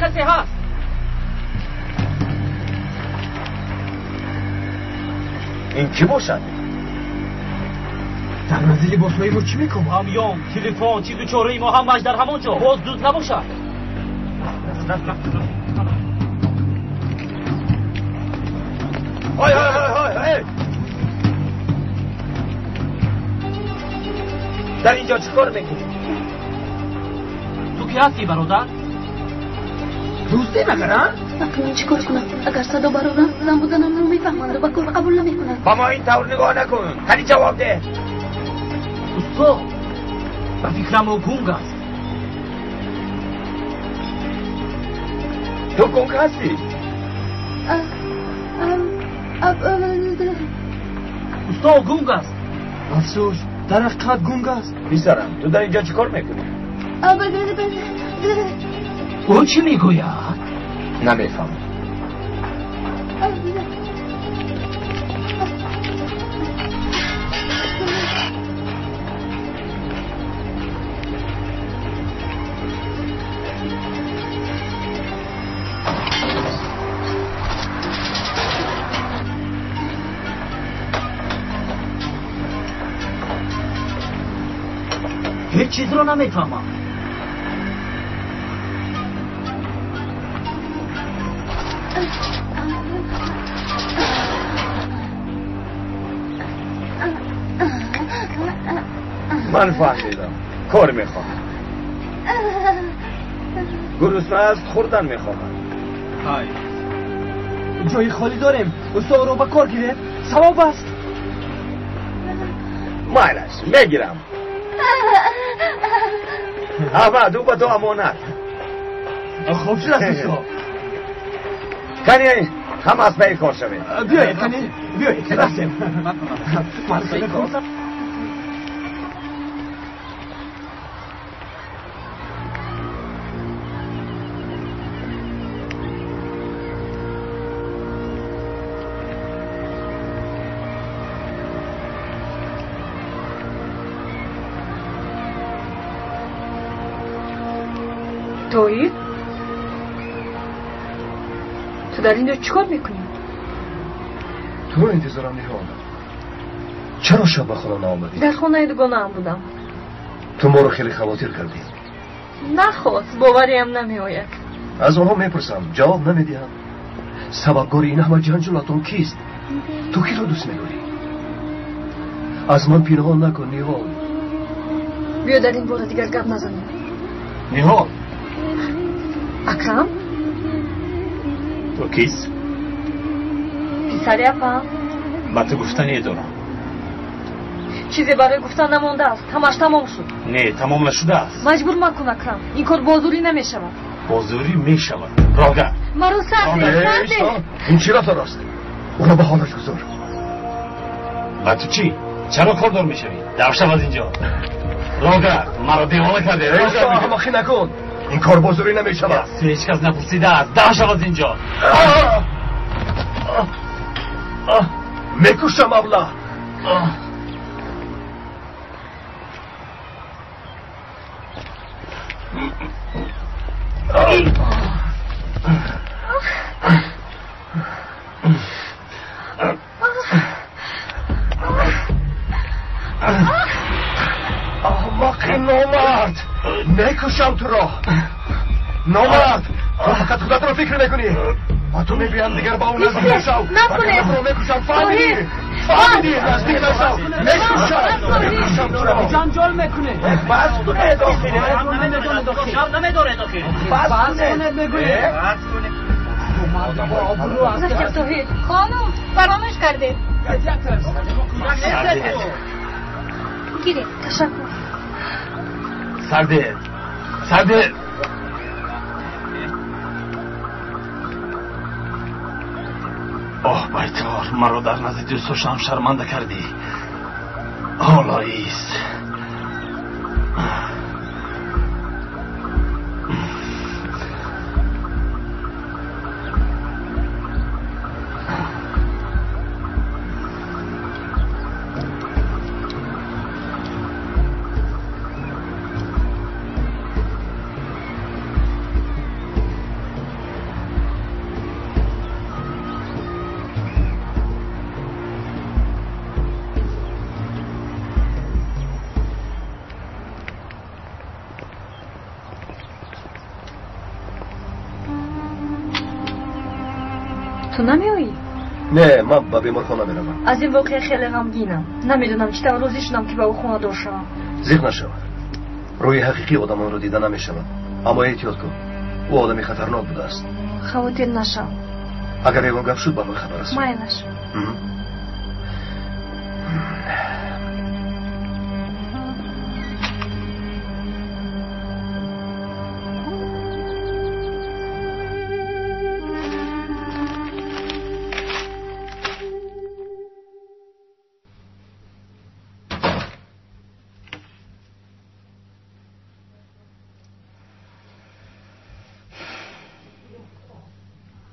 کسی هست؟ این کی باشد؟ در منزل باسمایی ما چی میکنم؟ همیام تلفن چیزی چاره ما هم در همانجا. باز زود نباشد. های های های های در اینجا چی کار میکنی؟ تو کی هستی برادر؟ دوستی نگرن؟ من چی کار کنم؟ اگر صدا برارم زن بودنم رو میفهمند و با کار قبول نمیکنن. با ما این طور نگاه نکن. خیلی جواب ده. دوستو به فکرم او گونگ است. تو گونگ هستی؟ دوستو گونگ است. افسوس در حقیقت گونگ است. بیسرم تو در اینجا چی کار میکنی؟ او چی میگوید؟ نمیفهم. هیچ چیز رو نمیفهمم. من فهمیدم. کار میخوام. گرسنه است خوردن میخوام. های جای خالی داریم. استاد رو با کار گیره. ثواب است. مایلش میگیرم. احمد او با تو امانت. خوب شد استاد. کنی هم از پی کار شوید. بیایید کنی. بیایید که دستیم. من خیلی کار. تویی؟ تو در اینجا چیکار میکنی؟ تو انتظارم نهان. چرا شب به خونه نآمدی؟ در خونه دوگانه‌ام بودم. تو ما رو خیلی خواطر کردی. نخواست باوریم نمیآید. از آنها میپرسم جواب نمیدیم. سببگار این همه جنجالاتون کیست؟ تو کی رو دوست می‌داری؟ از من پنهان نکن نهال. بیا در این باره دیگر گپ نزنیم. نهال اکرم؟ تو کیست؟ پسری اپم؟ با تو گفتنی دارم. چیزی برای گفتن نمانده است. همش تمام شد. نه تمام نشده است. مجبور مکن اکرم. این کار بازوری نمیشود. بازوری میشود. راگه مرا سرده. این چی را راست؟ اونو به حالش گذار. با تو چی؟ چرا کار دار میشوی؟ دوشم از اینجا. راگه مرا دیوانه کرده. ایسا هماخی نکن. این کار بازوری نمیشود. هیچ کس نپرسیده است. دوشم از اینجا. میکشم اولا. احمق نامرد میکشم تو را. نامرد تو فقط خودت را فکر میکنی. با تو میگویم دیگر با اون نزدیک نشو. نکنه تو را میکشم. فهمیدی نزدیک نشو. میکشم تو را. جنجال میکنه. بس کنه داخلی. شب نمیداره داخلی. بس کنه بگویه. نکر توحید. خانم فراموش کرده. گیره تشکر. سرده آه بیتار مرا در نزد دوستاشم شرمنده کردی. حالا ایست. تو نمیایی؟ نه من با بیمارخانه میروم. از این واقعه خیلی غمگینم. نمیدونم چطور روزی شدم که با او خونه دار شوم. زیغ نشو. روی حقیقی آدمان رو دیده نمیشود. اما احتیاط کن. او آدمی خطرناک بوده است. خواهد نشو. اگر یکان گپ شد با من خبر است. مایلش.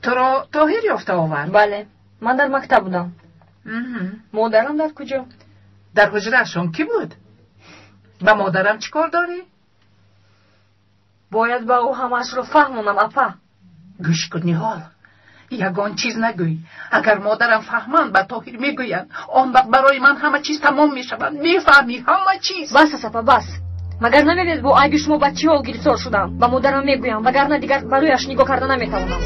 تو را طاهر یافته آورد؟ بله، من در مکتب بودم. مادرم در کجا؟ در حجرهشون کی بود؟ با مادرم چی کار داری؟ باید با او همش رو فهمونم اپا. گوش کن نیهال، یگان چیز نگوی. اگر مادرم فهمند با طاهر میگویند آن وقت برای من همه چیز تمام میشود. میفهمی همه چیز؟ بس اپا بس. مگر نمی‌بینید با عیب شما بچه ها گرفتار شدم. با مادرم میگویم وگرنه دیگر برایش نگاه کردن نمیتوانم.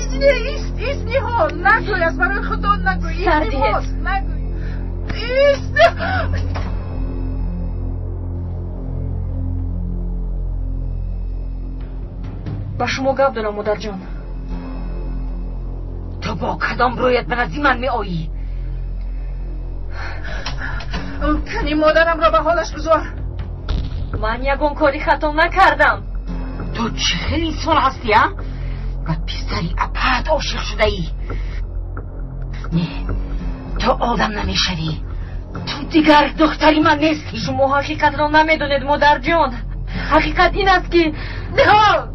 ایست نیهال، نگوی، از برای خدا نگوی. سردیه. نگوی. ایست. با شما گپ دارم مادر جان. تو با کدام رویت به نزدیک من میآیی؟ کنی مادرم را به حالش بذار. من یگان کاری خطا نکردم. تو چه خیلی انسان هستی ها؟ و پسری اپت عاشق شده ای. نه، تو آدم نمیشوی. تو دیگر دختری من نیستی. شما حقیقت را نمیدونید مادر جان. حقیقت این است که نه.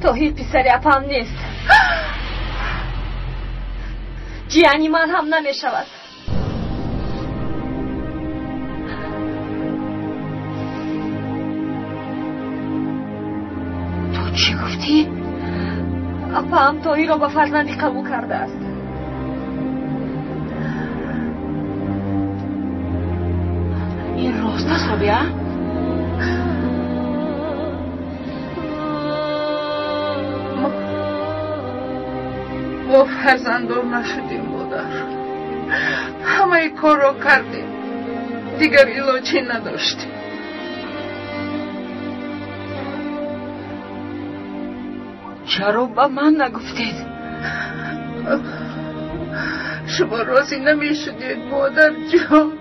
طاهر پسری اپم نیست. جیانی من هم نمیشود. تو چی گفتی؟ اپم طاهر را به فرزندی قبول کرده است. این راست است رابیا؟ ما فرزندار نشدیم مادر. همه کار را کردیم، دیگر علاجی نداشتیم. چرا با من نگفتید؟ شما راضی نمی شدید مادر جان.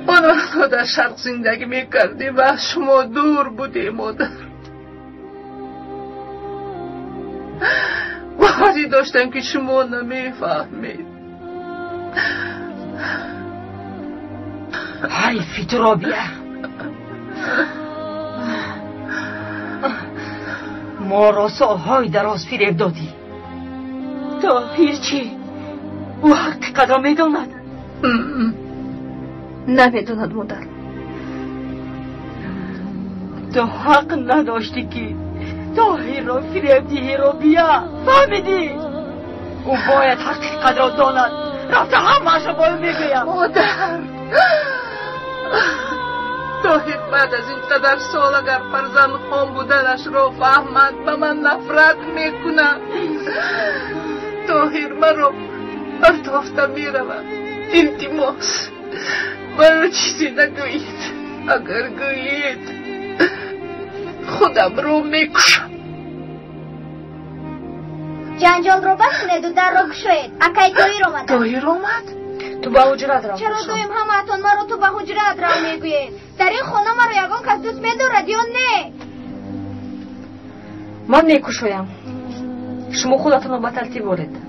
آن وقتا در شرق زندگی می کردیم و از شما دور بودیم مادر. وقتی داشتم که شما نمی فهمید. حیفی تو رابیه. ما را سالهای دراز فریب دادی. طاهر چی؟ او حقیقت را میداند؟ نمیدوند مادر. تو حق نداشتی که طاهر را فریب دهی رابیه. فهمیدی؟ او باید حقیقت را داند. رفته همه شو باید میگویم. مادر، طاهر بعد از این قدر سال اگر فرزند خام بودنش را فهمد به من نفرت میکند. طاهر مرا ارتافته میرود. التماس مرا چیزی نگویید. اگر گویید خودم رو میکشم. جنجال رو بکنید و در رو گشوید. اکی طاهر آمد. طاهر آمد؟ تو به حجرت را چرا دویم همتون مرا تو به حجرت را میگوید؟ در این خانه مرا یگان کس دوست میدارد یا نه؟ من میکشویم. شما خودتون رو به ترتیب برید.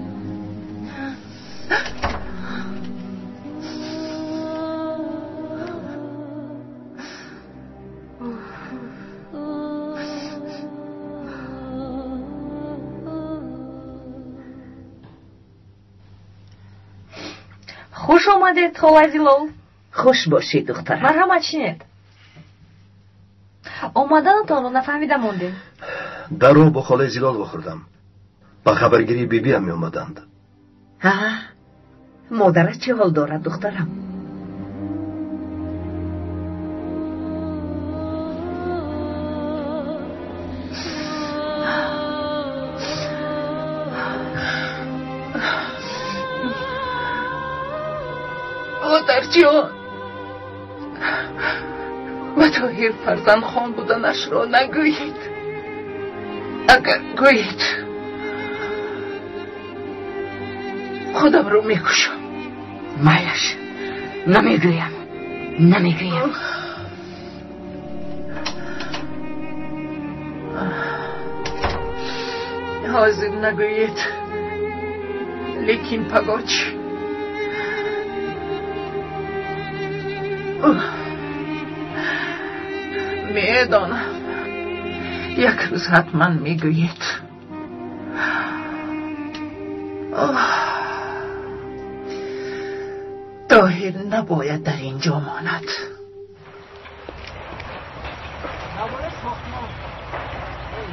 خوش آمدید خوازیلو. خوش باشید دخترم. مرحمت چینید. آمدنتان رو نفهمیده موندیم. در رو با خاله زیلال بخوردم. با خبرگیری بیبی هم می اومدند. ها، مادرت چه حال دارد دخترم؟ مادر جان و طاهر فرزند خان بودنش را نگویید. اگر گویید خودم رو میکشم. مایش نمیگویم. حاضر نگویید لیکن پگاچ میدانم یک روز حتما میگویید. طاهر نباید در اینجا ماند.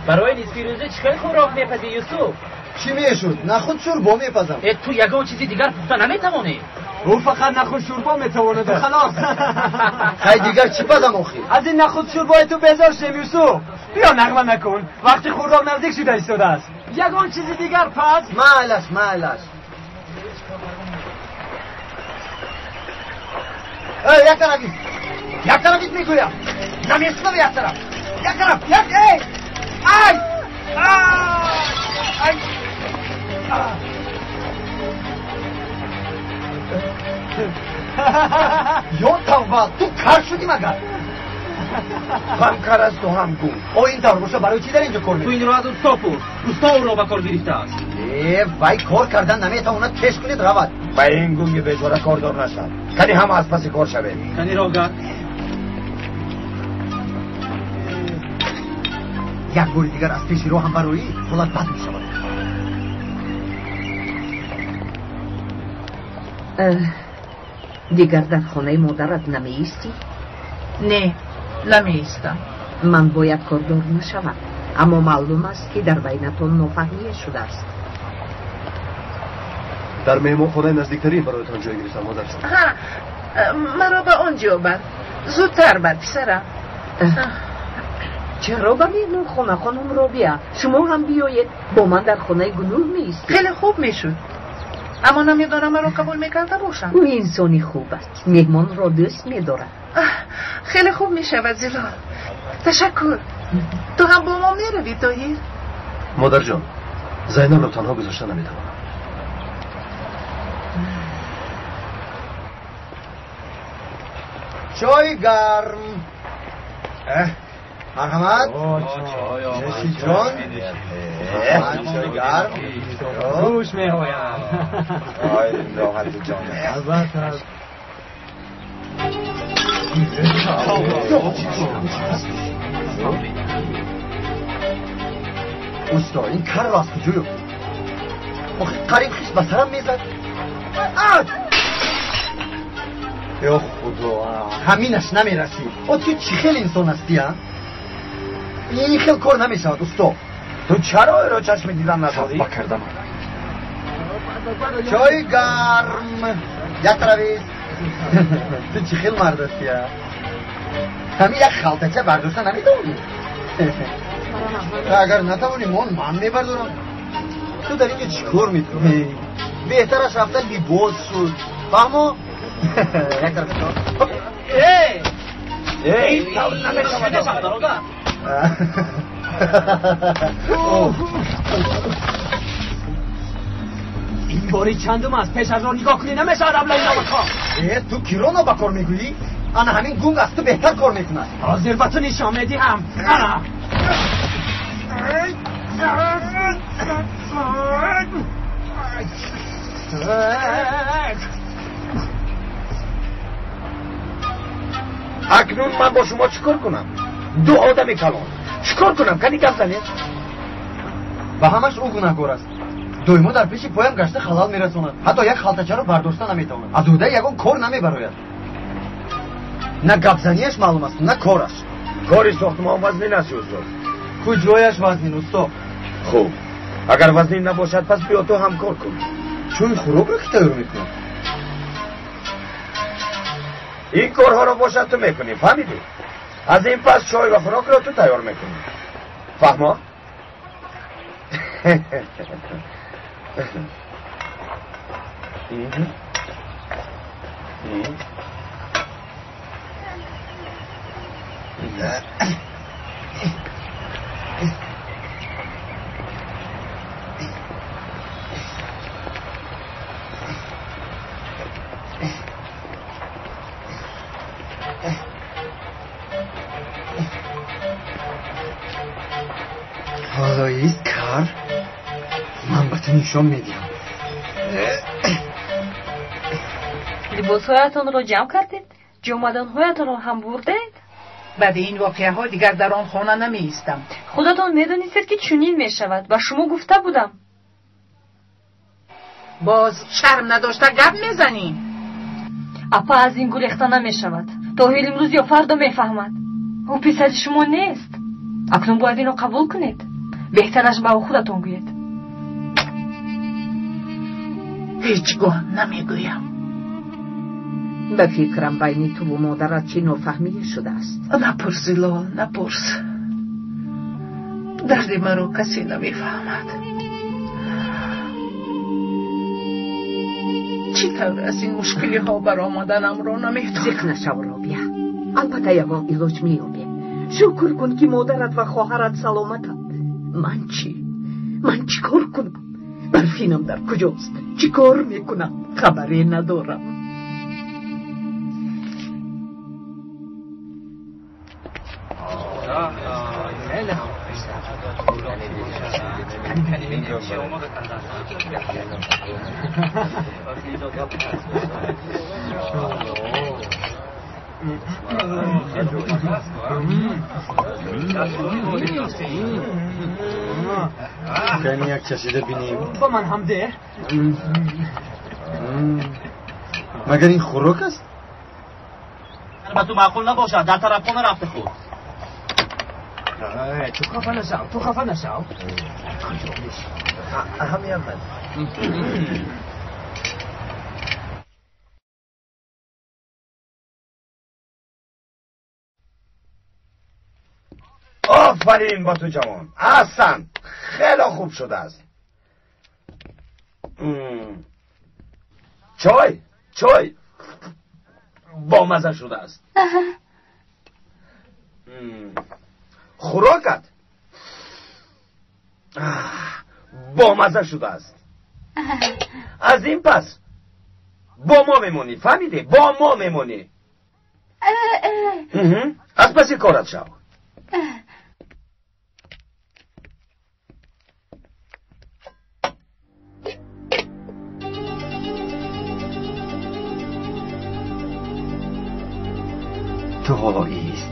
برای نصفی روزه چیکار خوراک میپزی یوسف؟ چی میشود؟ نخود شوربا میپزم. تو یگان چیزی دیگر پخته نمیتوانی؟ او فقط نخود شوربا میتواند و خلاص. خیلی دیگر چی پزم آخی؟ از این نخود شوربای تو بذار شم یوسف. بیا نغمه نکن وقتی خوراک نزدیک شده ایستاده است. یگان چیزی دیگر پز. معلش یک طرف میگویم نمیستم یک طرف ای یا توبه تو کار شدی مگر هم کار از تو هم گون او این دارگوشا برای چی در اینجا کار تو این رو از اوستا پرس. اوستا او را به کار گرفته است. وای کار کردن نمیتواند کش کنید رود با این گونگ بیچاره کاردار نشد کنی هم از پس کار شود کنی راگه یک باری دیگر از پیش رو هم برایی حالت بد می شود. دیگر در خانه مادرت نمی ایستی؟ نه نمی ایستم. من باید کاردار نشوم اما معلوم است که در بینتون نافهمی شده است. در مهمان خانه نزدیکترین برایتان جای گرفتم مادر جان. مرا به آنجا بر زودتر بر پسرم. چرا به مهمان خانه خانم را بیا شما هم بیایید با من در خانه گلول می ایستی. خیلی خوب میشد اما نمیدانم مرا قبول میکرده باشم. او انسانی خوب است مهمان را دوست میدارد. خیلی خوب میشود زیلا. تشکر. تو هم با ما میروی طاهر؟ مادر جان زینب را تنها گذاشته نمیتوانم. چای گرم. مرحمت نشی جان چای گرم گوش میهویم. راحت جان البته اوستا این کار را از کجا یافت؟ آخه قریب خیش به سرم میزد. یا خدا همینش نمیرسی. او تو چی خیلی انسان هستی ها؟ این خیلی کار نمیشود اوستا. تو چرا را چشم دیدن نداری؟ بکردم چای گرم یک طرفیست. تو چی خیلی مرد هستی ها؟ همین یک خلطچه برداشته نمیتونی. اگر نتوانی من میبردارم. تو در اینجا چی کار میکنی؟ بهترش رفتن لباس شد فهمو؟ یک طرف تو این طور نمیشود داروگه. این باری چندم است پیش از را نگاه کنی نمیشود ابلای نامکا. تو کیرونو با کار میگویی؟ آن همین گونگ است تو بهتر کار میکنه. حاضر به تو نشان میدی هم. اکنون من با شما چیکار کنم؟ دو آدم کلان چیکار کنم؟ کنی کم زنید؟ و همش او گناهکار است. دویمو در پیش پایم گشته خلال میرسوند. حتی یک خلطچه رو برداشته نمیتواند. از دوده یگون کار نمیبراید. نه گپزنیش معلوم است نه کارش. کاری ساختمان وزنی است استاد. کجایش وزنی استاد؟ خوب اگر وزنی نباشد پس بیا تو هم کار کن. چون خوراک رو که تیار میکنم. این کارها رو باشد تو میکنی فهمیدی؟ از این پس چای و خوراک رو تو تیار میکنی فهما؟ حالا این کار من به تو نشان میدیم. لباسهایتان را جمع کردید؟ جامدانهایتان را هم بردید؟ بعد این واقعه ها دیگر در آن خانه نمی ایستم. خودتان میدانستید که چنین می شود و شما گفته بودم. باز شرم نداشته گپ میزنی؟ اپا از این گریخته نمی شود. تا امروز یا فردا می فهمد. او پسر شما نیست. اکنون باید اینو قبول کنید. بهترش با خودتان گوید. هیچگاه نمیگویم. به فکرم بین تو و مادرت چی نفهمی شده است. نپرس لال، نپرس. درد من رو کسی نمیفهمد. چی طور از این مشکلی ها برآمدنم رو نمیتونم. سیخ نشو رابیه. البته یکان علاج میابه. شکر کن که مادرت و خواهرت سلامتند. من چی کار کنم؟ برفینم در کجاست؟ چی کار میکنم؟ خبری ندارم. کنی یک چشیده بینیم با من هم ده. مگر این خوراک است؟ البته معقول نباشد در طرف خونه رفته خود. تو خفه نشو. همین من. آفرین با تو جوان. احسن، خیلی خوب شده است. چای با مزه شده است. خوراکت با مزه شده است. از این پس با ما میمونی، فهمیدی؟ با ما میمونی. از پس کارت شو. تو حالا ایست.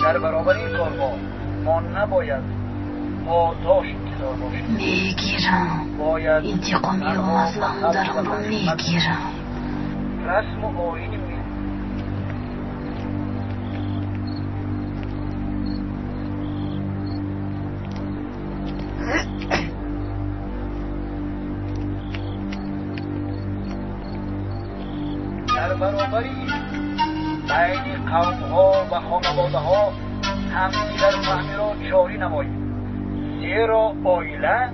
در برابر این کارها ما نباید پاداش انتظار باشیم. میگیرم انتقامی رو از مادرم رو میگیرم. رسم و آیین میگیرم. در برابری بین قوم ها و خانواده ها همدیگر فهمی را جاری نمایید، زیرا عائله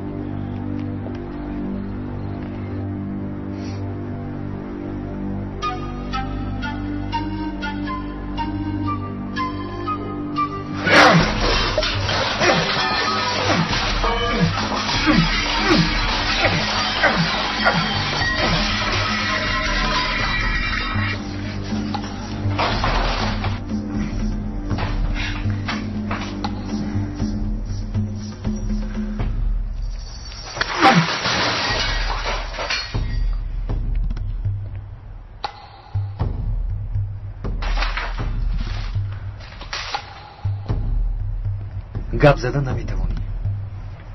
گپ زدن نمیتوانی،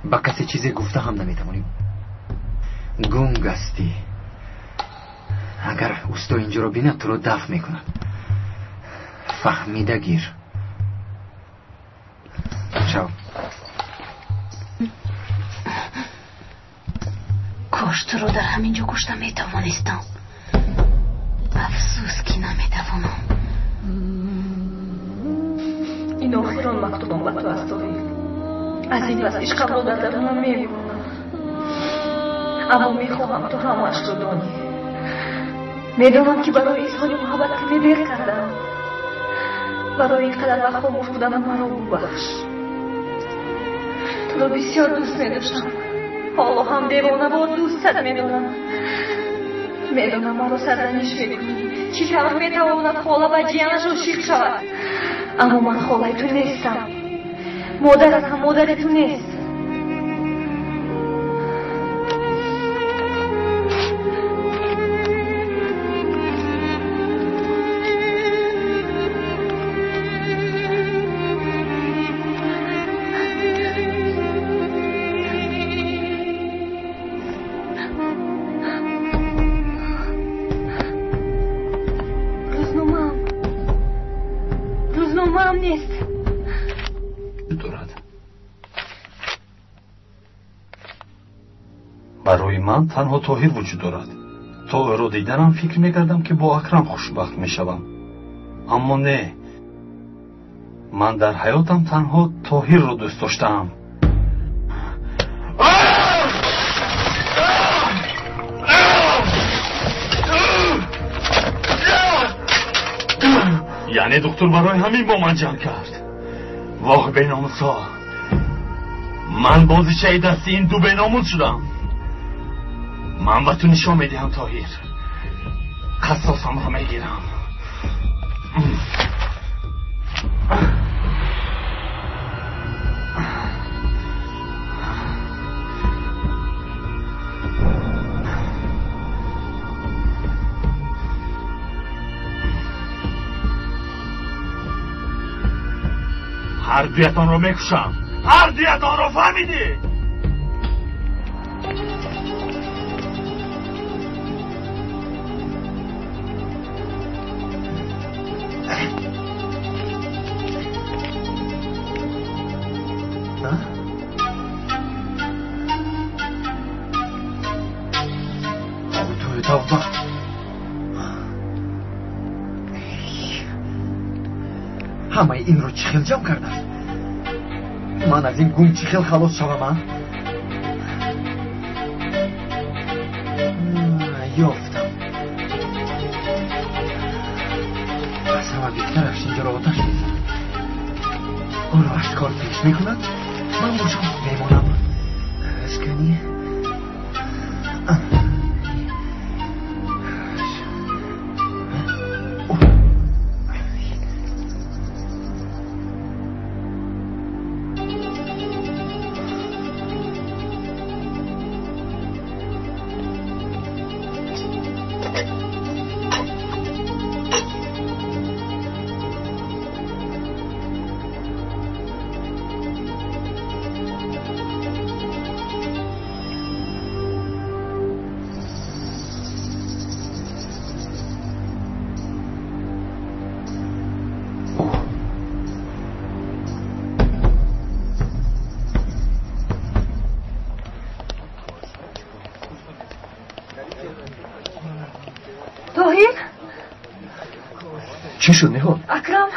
با کسی چیزی گفته هم نمیتوانی. گنگ هستی. اگر اوستا اینجا رو بیند تو رو دفع میکنن. فهمیده گیر. شو. کاش تو رو در همینجا کشتم میتوانستم. افسوس که نمیتوانم. این آخران مکتوبم به تو است توهیل. از این پس عشق قبول در درونم میمونم، اما میخواهم تو همش رو دانی. میدانم که برای اظهار محبت کمی دیر کردم. برای اینقدر وقت خاموش بودنم مرا ببخش. تو رو بسیار دوست میداشتم، حالا هم دیوانه با دوستت میدانم. میدانم مرا سرزنش میکنی، چی طرف میتواند خاله و جیانش عاشق شود، اما من خاله تو نیستم، مادرت هم مادر تو نیست. برای من تنها طاهر وجود دارد. تا او را دیدنم فکر میکردم که با اکرم خوشبخت میشوم، اما نه. من در حیاتم تنها طاهر را دوست داشتم. یعنی دکتر برای همین با من جنگ کرد. واه بیناموسا، من بازیچه دست این دو بیناموس شدم. من به تو نشان میدهم طاهر، قصاصم را میگیرم. هر دویتان را میکشم، هر دویتان را، فهمیدی؟ همه این رو چخیل جمع کردم. من از این گون چخیل خلاص شوم. یافتم. از همه بیشترش اینجا را آتش میزن. آن را اشکار پیش میکند، من باشم میمانم. اسکنی چی شد نهال؟ اکرم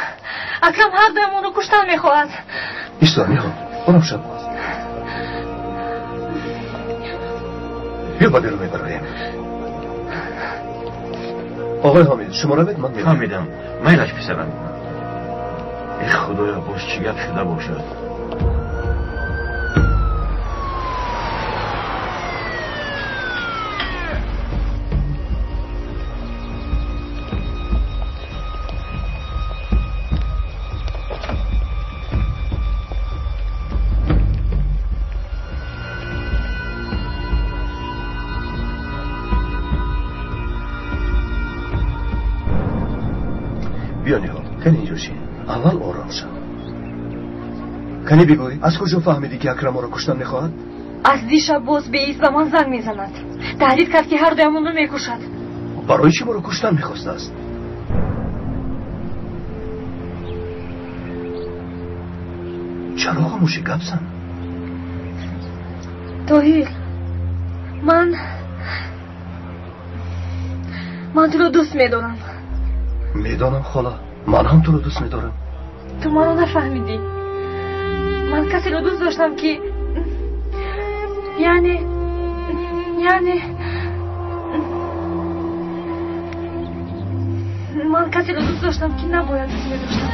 هر دویمون رو کشتن میخواهد. ایستا نهال، آرام شد. بیا باده رو میبرایم. آقای حامد، شما را بید من میرم. حامیدم، میلش پسرم. ای خدایا باش چی گپ شده باشد. بیا نهال، کنی اینجا چی؟ اول آرام شد. کنی بگوی از کجا فهمیدی که اکرم ما رو کشتن میخواهد؟ از دیشب باز به ایست و من زنگ میزند. تهدید کرد که هر دویمون رو میکشد. برای چی ما رو کشتن میخواست است؟ چرا خاموشی گپسن؟ طاهیر، من تو رو دوست میدارم. میدانم خاله، من هم تو رو دوست میدارم. تو منو نفهمیدی. من کسی رو دوست داشتم که یعنی من کسی رو دوست داشتم که نباید دوست میداشتم.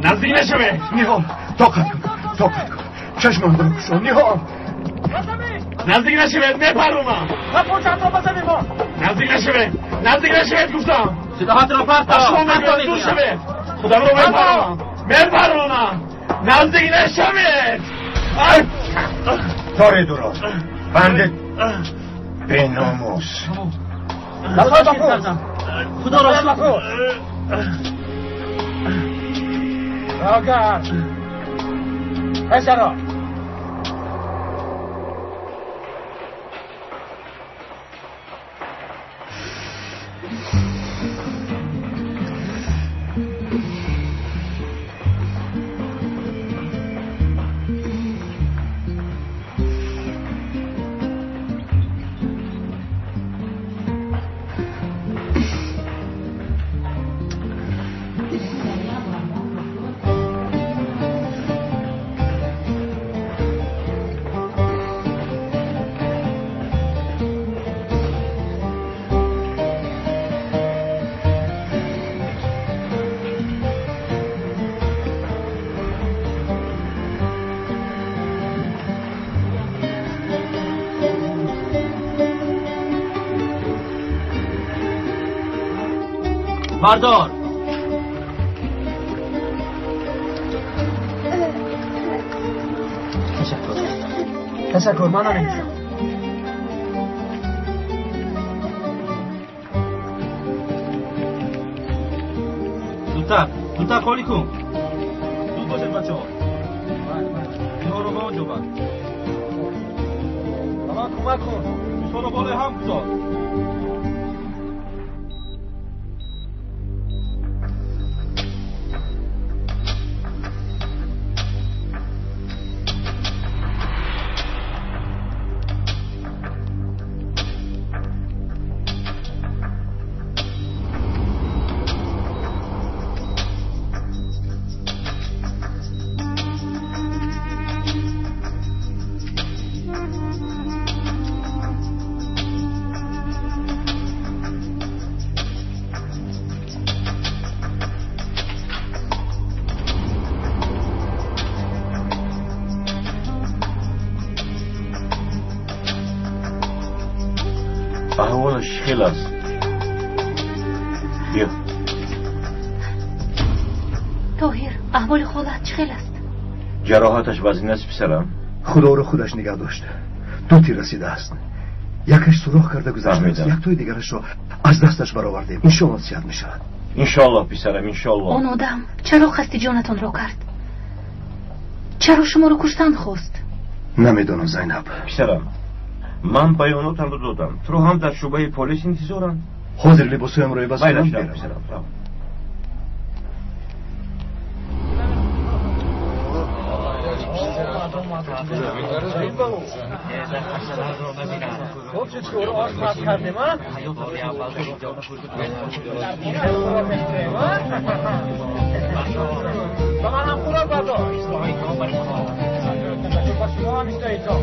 نزدیک نشوه. نیهان طاقت کن چشمم بکشم. نیهان نزدیک نشوه. میپرونم. نزدیک نشوه گفتم. سلاحات رو پرتا. دور شوه. خودم رو میپرونم. نزدیک نشوه. تاره درست بنده به ناموس. خدا را بخور. راگر پسرا بردار. تشکر من نمی‌شم. زودتر خالی کن. زود باشید بچه‌ها. اینا رو به آنجا بر. من کمک کن. بیسا رو بالای هم گذار. احوالش خیلی است. بیا. طاهر، احوال خالت چخیل است؟ جراحتش وزین است پسرم. خدا رو خودش نگه داشته. 2 تیر رسیده است. یکش سوراخ کرده گذشته است. یک توی دیگرش رو از دستش برآوردیم. انشاءالله صحت میشود. انشاءالله پسرم انشاءالله. اون آدم چرا قصد جانتان را کرد؟ چرا شما رو کشتن خواست؟ نمیدونم زینب. پسرم من بیاناتم رو دادم. تو هم در شعبه پلیس انتظارم. حاضر لباسایم رو بس کنم بیرم پسرم. خب چطور آشپز کردیم ها؟ با من هم خورا بردار. با شما هم اشتایی تا.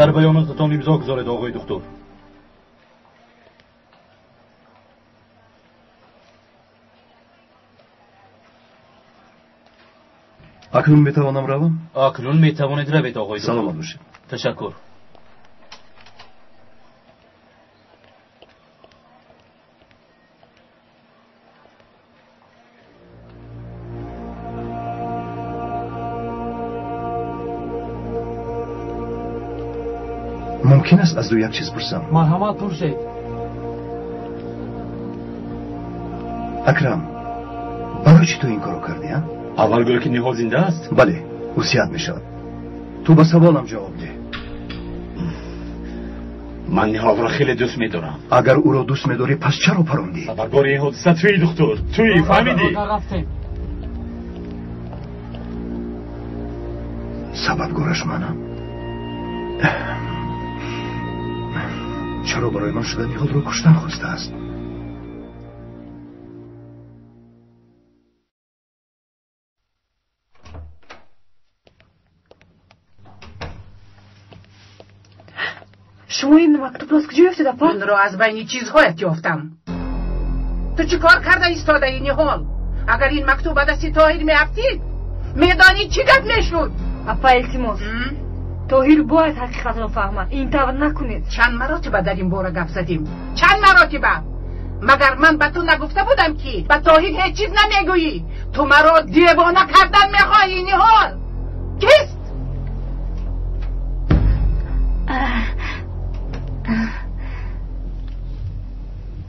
در بیاناتتان امضا گذارید آقای دکتر. اکنون میتوانم روم؟ اکنون میتوانید روید آقای دکتر. سلامت باشید. تشکر. ممکن است از دو یک چیز پرسم؟ مرحمت پرسید. اکرم، برای چی تو این کارو کردی ها؟ اول گویا که نیهال زنده است؟ بله، وصیت میشد. تو به سوالم جواب ده. من نیهال را خیلی دوست میدارم. اگر او را دوست میداری پس چرا پروندی؟ خبرگار این حادثه توی دکتر، توی فهمیدی؟ سببگارش منم. چرا برای من شده نیهال را کشتن خواسته است؟ شما این مکتوب را از کجا یافتید اپا؟ من را از بین چیزهایت یافتم. تو چی کار کرده ایستاده این حال؟ اگر این مکتوب به دست طاهر میافتید میدانی چی گپ میشد؟ اپا التماس طاهر باید حقیقت را فهمد. این طور نکنید. چند مراتبه در این باره گپ زدیم. چند مراتبه؟ مگر من به تو نگفته بودم که به طاهر هیچ چیز نمیگویی؟ تو مرا دیوانه کردن میخواهی این حال؟ کیست؟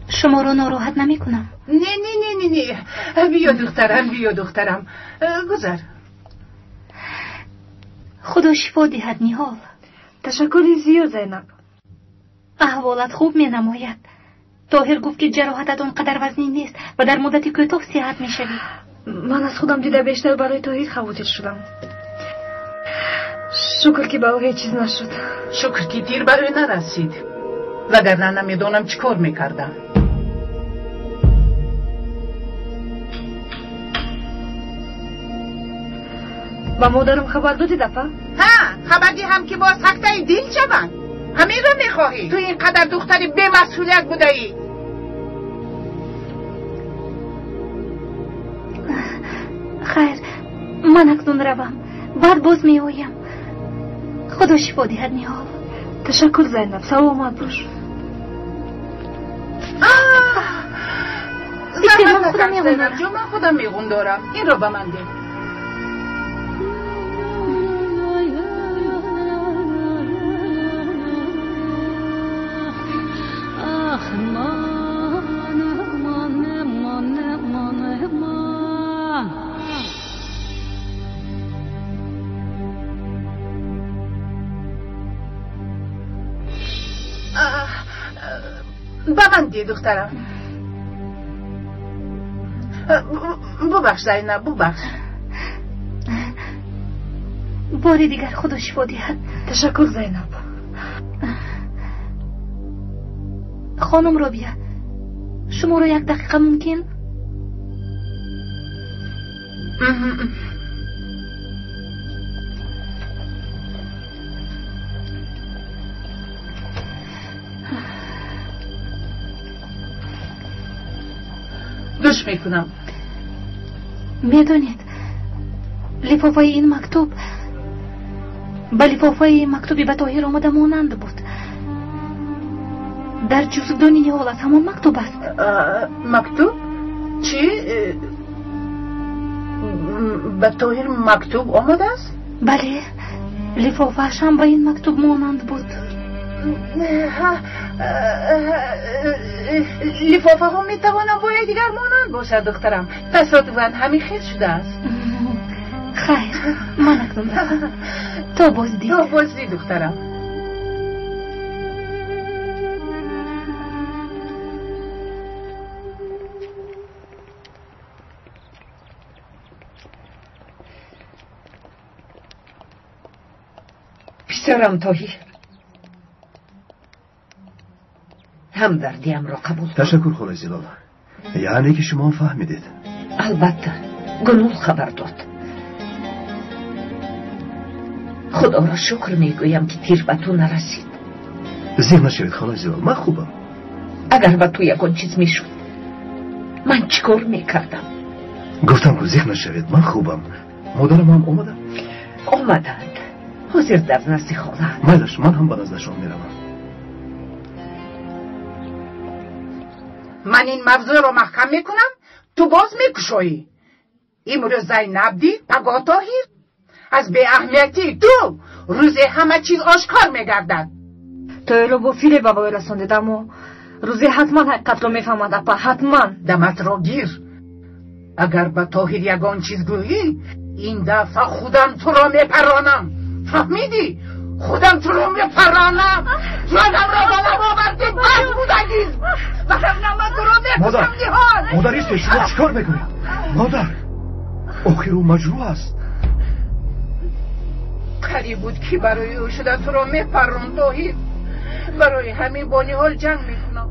شما رو ناراحت نمی کنم. نه نه نه نه نه. بیا دخترم گذر. خدا شفا دهد نیهال. تشکری زیاد زینب. احوالت خوب می نماید. طاهر گفت که جراحتت آنقدر وزنی نیست و در مدت کوتاه صحت می شوی. من از خودم دیده بیشتر برای طاهر خواطر شدم. شکر که به او هیچ چیز نشد. شکر که تیر برای نرسید، وگرنه نمیدونم چی کار میکردم. با مادرم خبر دادی دفعه؟ ها، خبر هم که با سکته دل شوند. همین رو میخواهی؟ تو اینقدر دختری بی مسئولیت بوده ای. خیر، من اکنون روم، بعد باز می آیم. خدا شفا دهد نیهال. تشکر زینب، سلامت باش. من خودم میغون دارم. این رو به من ده. ببندی دخترم. ببخش زینب، ببخش. باری دیگر خدا شفا دهد. تشکر زینب. خانم رابیه، شما را یک دقیقه ممکن؟ گوش میکنم. میدونید لفافای این مکتوب به لفافای مکتوبی به طاهر آمده مانند بود. در جزدان نیهال از همان مکتوب است. مکتوب؟ چی؟ به طاهر مکتوب آمده است؟ بله، لفافه‌اش هم به این مکتوب مانند بود. لفافه ها میتوانم باید دیگر مانند باشد دخترم. تصادفاً همین خیل شده است. خیر، من اکنون روم. تا بازدید. تا بازدید دخترم. پسرم طاهر، همدردیم را قبول کن. تشکر خاله زلال. یعنی که شما فهمیدید؟ البته گلول خبر داد. خدا را شکر میگویم که تیر به تو نرسید. زیر نشوید خانم زیبا، من خوبم. اگر به تو یکان چیز میشد من چیکار میکردم؟ گفتم که زیر نشوید، من خوبم. مادرم هم اومدن؟ آمدند، حاضر در نزد خانه. میلش، من هم به نزدشان میروم. من این موضوع رو محکم میکنم، تو باز میکشایی. امروز زینب دید پگاه طاهر از بی اهمیتی تو روز همه چیز آشکار میگردد. طاهر با فیل بابا رسانده و روزی حتما حقیقت رو میفهمد. اپا حتما دمت رو گیر. اگر به طاهر یگان چیز گویی این دفعه خودم تو را میپرانم. فهمیدی؟ خودم تو رو میپرانم. جانم را بالا آوردی بس بودگیز. وگرنه من تو رو میکشم نهال. مادر ایست، شما چیکار میکنی؟ مادر آخر او مجروح است. کاری بود که برای او شده تو رو میپران طاهر. برای همین با نهال جنگ میکنم.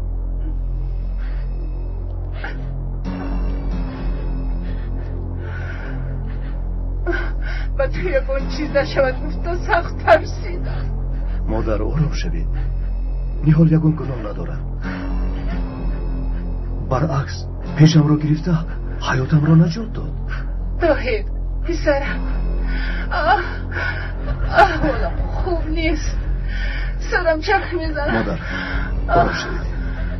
و تو یکون چیز نشود گفت سخت ترسیدم. مادر آرام شوید، نهال یکون گناه ندارد. برعکس پیشم را گرفته حیاتم را نجات داد. طاهر پسرم، احوالم خوب نیست، سرم چرخ میزنم. مادر آرام شوید،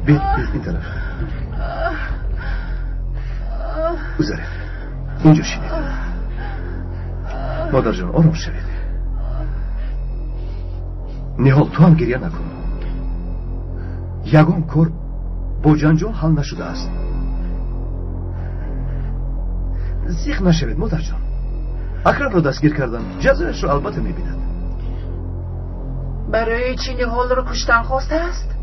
بید این طرف. بذارید اینجا شوید. مادر جان آرام شوید. نهال تو هم گریه نکن. یگان کار با جنجال حل نشده است. زیخ نشوید مادر جان. اکرم را دستگیر کردم، جزایش را البته میبیند. برای چی نهال رو کشتن خواسته است؟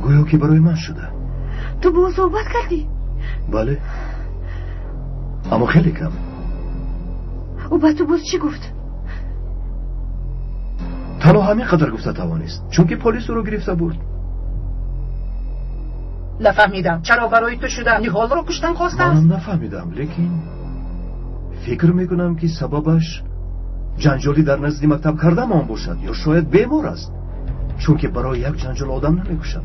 گویا که برای من شده. تو با صحبت کردی؟ بله، اما خیلی کم. او با تو باز چی گفت؟ تنها همین قدر گفته توانست، چون که پلیس رو گرفته بود. نفهمیدم چرا برای تو شده نهال رو کشتن خواسته است؟ منم نفهمیدم، لیکن فکر میکنم که سببش جنجالی در نزد مکتب کردم آن باشد، یا شاید بیمار است، چون که برای یک جنجال آدم نمیکشد.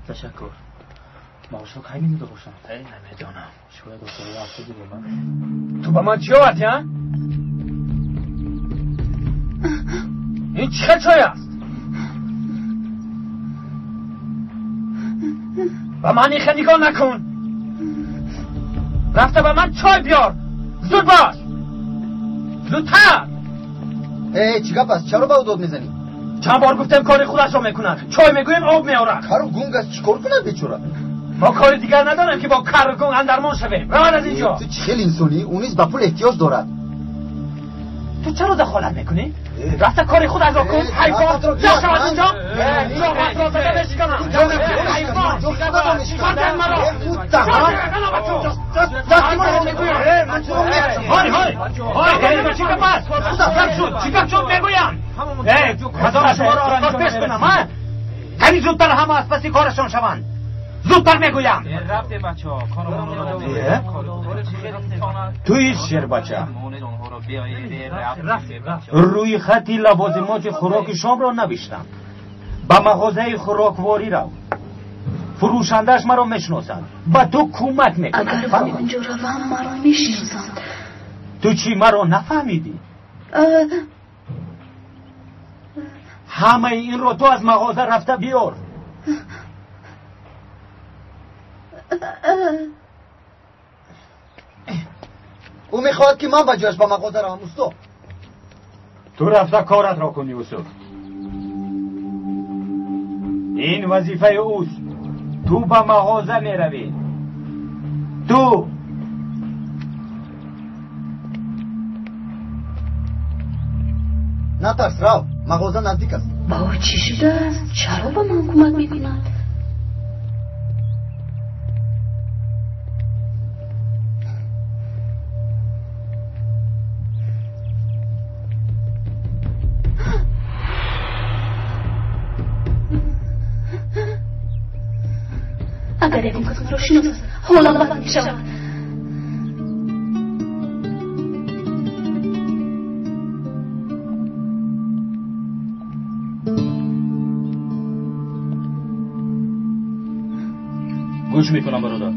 تشکر. ماشو خیلی میده باشم. نمیدونم. شاید دوستایی هفته دیگه من. تو با من چی آوردی ها؟ این چه چای است؟ با من این نگاه نکن. رفته با من چای بیار. زود باش. زودتر. چی گپ است؟ چرا با او داد میزنی؟ چند بار گفتم کار خودش رو میکنن. چای میگویم آب میارن. کارو گونگ است، چیکار کنن بیچاره؟ ما کار دیگر ندارم که با کار گونگ اندرمان شویم. راه از اینجا. تو خیلی انسانی، اون نیز به پول احتیاج دارد. تو چرا دخالت میکنی؟ رفته کار خود از کن. حیوان جا شو از اینجا. جا را بده بشکنم. حیوان چیکار کن مرا؟ دستی مرا میگویم. های چی کپ است؟ چی کپ شد میگویم. کدام شما را آرانکار پیش کنم. کمی زودتر همه از پسی کارشان شوند. زودتر میگویم. رفته بچه ها تو ایش شیر بچه روی خطی لوازمات خوراک شام را نوشتم. با مغازه خوراکواری رو فروشندش مرا میشناسند، با تو کمک میکنم. اگر با اونجا روم مرا میشناسند. تو چی مرا نفهمیدی؟ همه این رو تو از مغازه رفته بیار. او میخواد که من بجاش با مغازه رو هموستو. تو رفته کارت را کنی یوسف. این وظیفه اوست. تو با مغازه میروی. تو نترس رو، مغازه نزدیک است. با چی شده است؟ چرا با من کمک میکند؟ اگر این کس مرا شناست حالا بد میشود. گوش میکنم برادر.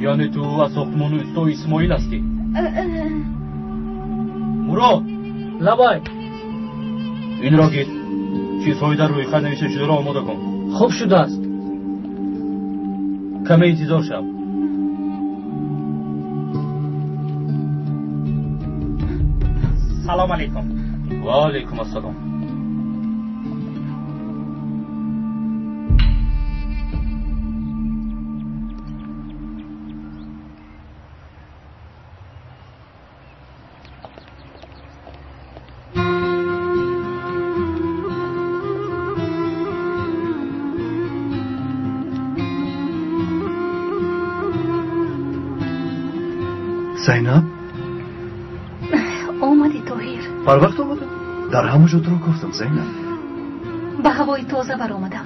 یعنی تو از ساختمان اوستای اسماعیل هستی؟ مراد لبای این را گیر. چیزهایی در روی خط نوشته شده را آماده کن. خوب شده است. کمی انتظار شو. سلام علیکم. و علیکم السلام. زینب آمدی طاهر؟ بر وقت آمدم. در همونجا تو رو گفتم زینب. به هوای تازه بر آمدم.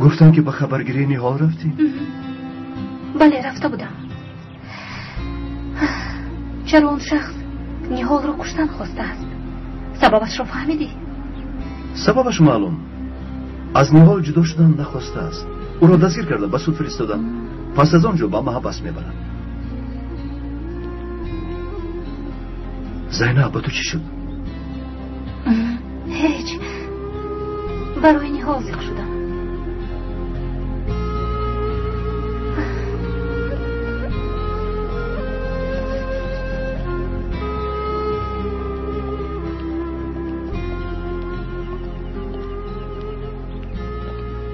گفتن که به خبرگیری نهال رفتی؟ بله رفته بودم. چرا اون شخص نهال رو کشتن خواسته است؟ سببش رو فهمیدی؟ سببش معلوم. از نهال جدا شدن نخواسته است. او را دستگیر کرده به سود فرستادن. پس از آنجا به محبس میبرن. زینب به تو چی شد؟ هیچ. برای نهال زیق شدم.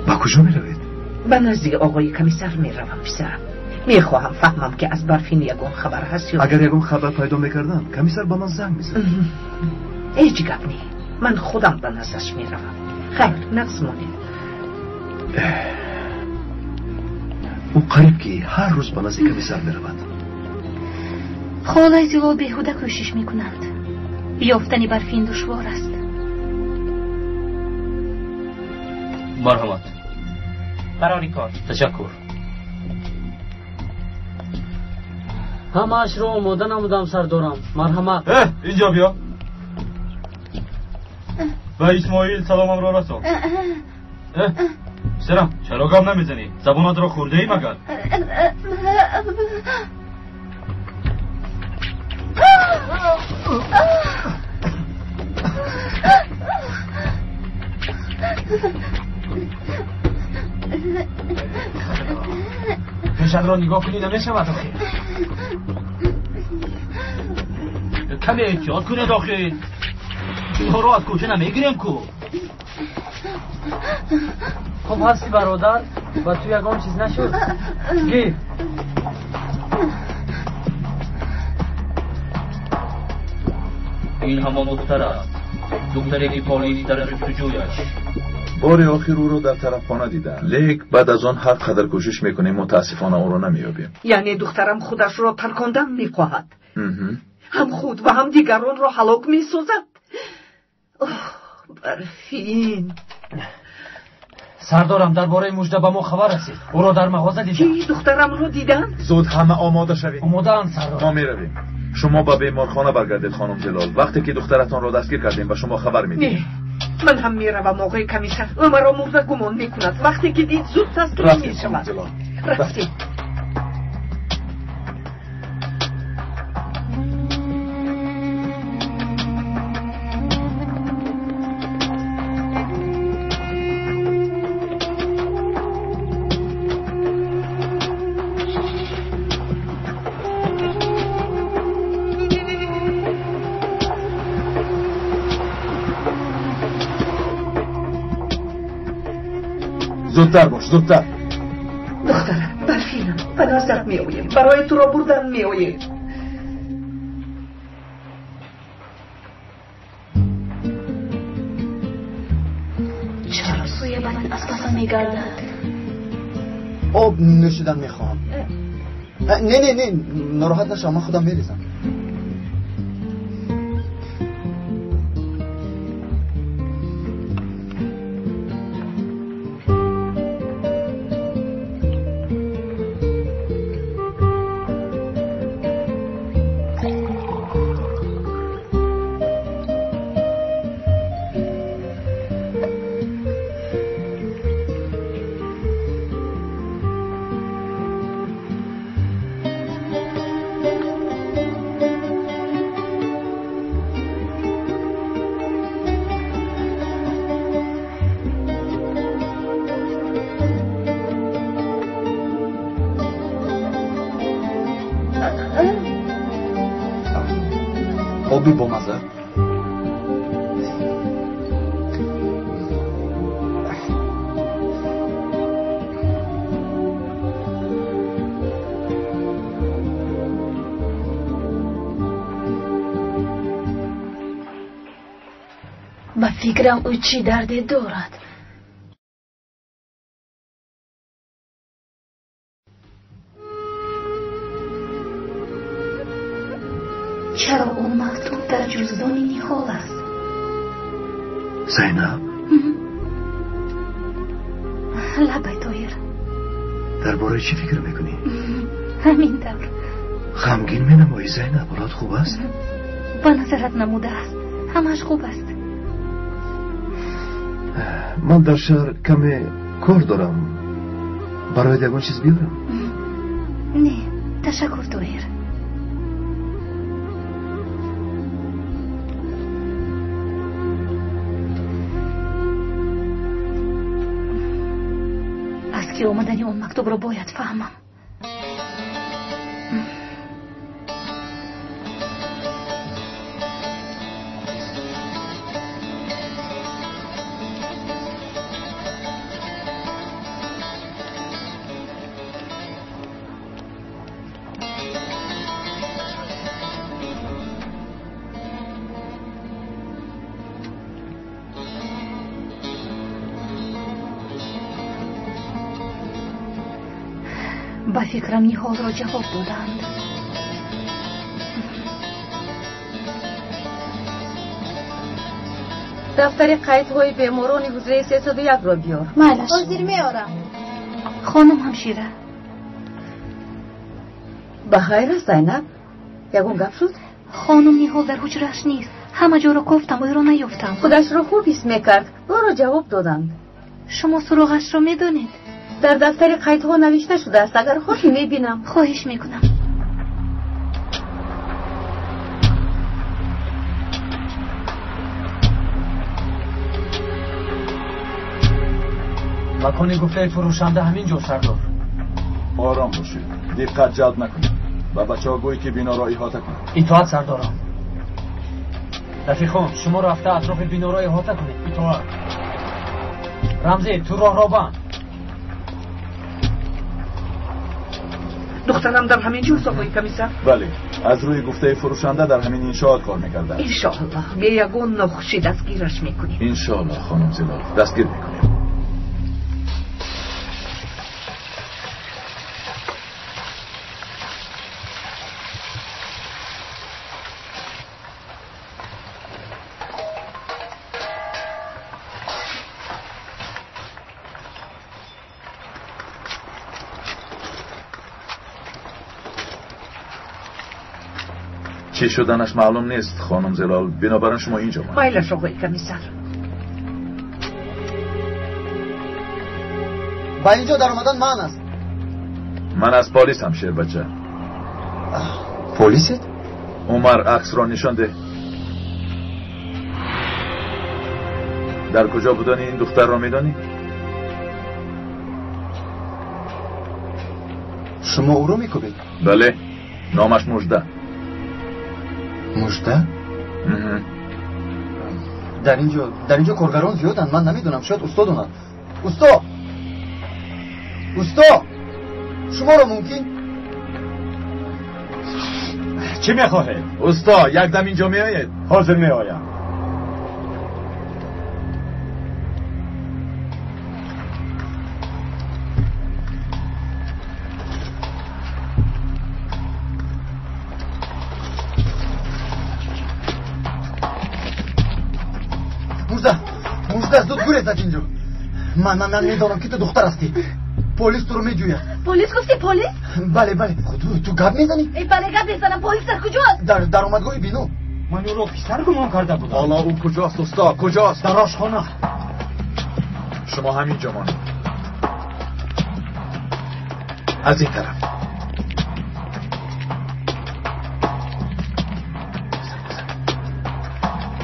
با کجا می روید؟ به نزدیک آقای کمیسر می روم پسرم. می خواهم فهمم که از برفین یگون خبر هست یا اگر یگون خبر پیدا میکردم کمیسر با من زنگ میزد. هیچ گپ نی. من خودم به نزدش می روم. خیر نقص مانید. او قریب که هر روز به نزدیک کمیسر می رود. خالای زیلال بیهوده کوشش می کنند. یافتن برفین دشوار است. مرحمت. برای کار. تشکر. همش رو آماده نمودم سردارم. مرحمت. اینجا بیا. و اسماعیل سلامم را رسان. سرم چرا گام نمیزنی؟ زبانت را خورده ای مگر؟ پیشت را نگاه کنی نمیشود آخه. کمی احتیاط کنید آخه. تو را از کوچه نمیگیریم کو. خب هستی برادر؟ و تو یکان چیز نشد؟ گیر. این همان دختر است. دختری که پالیس در جستجویش. بار آخر او رو در طرف خانه دیدن. لیک بعد از آن هر قدر کوشش میکنیم متاسفانه او رو نمیابیم. یعنی دخترم خودش را ترکاندن میخواهد. هم خود و هم دیگران را هلاک میسازد. برفین. سردارم درباره مژده به ما خبر رسید. او را در مغازه دیدم. چی دخترم را دیدن؟ زود همه آماده شوید. آماده اند سردار. ما میرویم. شما به بیمارخانه برگردید خانم جلال. وقتی که دخترتان را دستگیر کردیم به شما خبر میدیم. نه من هم میروم آقای کمیسر. او مرا مرده گمان میکند. وقتی که دید زود تسلیم میشود. رفتیم. زودتر باش زودتر. دخترم برفینم به نزدت میآیم. برای تو را بردن میآیم. چرا سوی من از پسم میگردد؟ آب نوشیدن میخوام. نه ناراحت نشم من خودم میریزم. آبی با مزه. با فکرم او چی درده دارد. چرا اون مکتوب در جزدان نیهال است؟ زینب لبای طاهر درباره چی فکر میکنی؟ همین طور. غمگین مینمایی زینب، حالت خوب است؟ با نظرت نموده است، همش خوب است. من در شهر کمی کار دارم، برای یگان چیز بیارم؟ نه تشکر طاهر. از که اومدنی اون مکتوب رو باید فهمم. با فکرم این حال را جواب دادند. دفتر قیدهای بیماران حجره 301 را بیار. مالش حاضر میارم. خانم همشیره. بخیر است زینب؟ یگون گپ شد؟ خانم نیهال در حجرش نیست. همه جا را گفتم او را نیافتم. خودش را خوب حس میکرد. او را جواب دادند. شما سراغش را میدونید؟ در دفتر قیدها نوشته شده است. اگر خواهی میبینم. خواهش میکنم. مکان گفته فروشنده همین جا سردار. آرام باشید، دقت جلب نکنید و بچه ها گویی که بینا را احاطه کنید. اطاعت سردارم. رفیق خان شما رفته اطراف بینا را احاطه کنید. اطاعت. رمزی تو راه را بند. دخترم در همین جور آقای کمیسر؟ بله، از روی گفته فروشنده در همین انشاءات کار میکرده. انشاءالله به یگون نقشی دستگیرش میکنیم. انشاءالله خانم زلال دستگیر میکنیم. چی شدنش معلوم نیست خانم زلال، بنابراین شما اینجا مانید. مایلش آقای کمیسر. با اینجا در آمدن من است. من از پلیس هم شیر بچه. پلیست؟ عمر عکس را نشان ده. در کجا بودن این دختر را میدانی؟ شما او رو میکوبید؟ بله، نامش مژده. مژده؟ در اینجا کارگران زیادند، من نمیدونم، شاید استاد اومد. استاد شما را ممکن؟ چی میخواهید؟ استاد یک دم اینجا میآید؟ حاضر میآیم. مژده زود گوریز از اینجا. من میدانم که تو دختر هستی. پلیس تو رو میجوید. پلیس گفتی پلیس؟ بله خود تو گپ میزنی؟ بله گپ میزنم. پلیس در کجاست؟ در اومدگاه بینو. من او رو پسر گمان کرده بودم. حالا او کجاست استاد؟ کجاست؟ در آشخانه. شما همینجا مانید. از این طرف.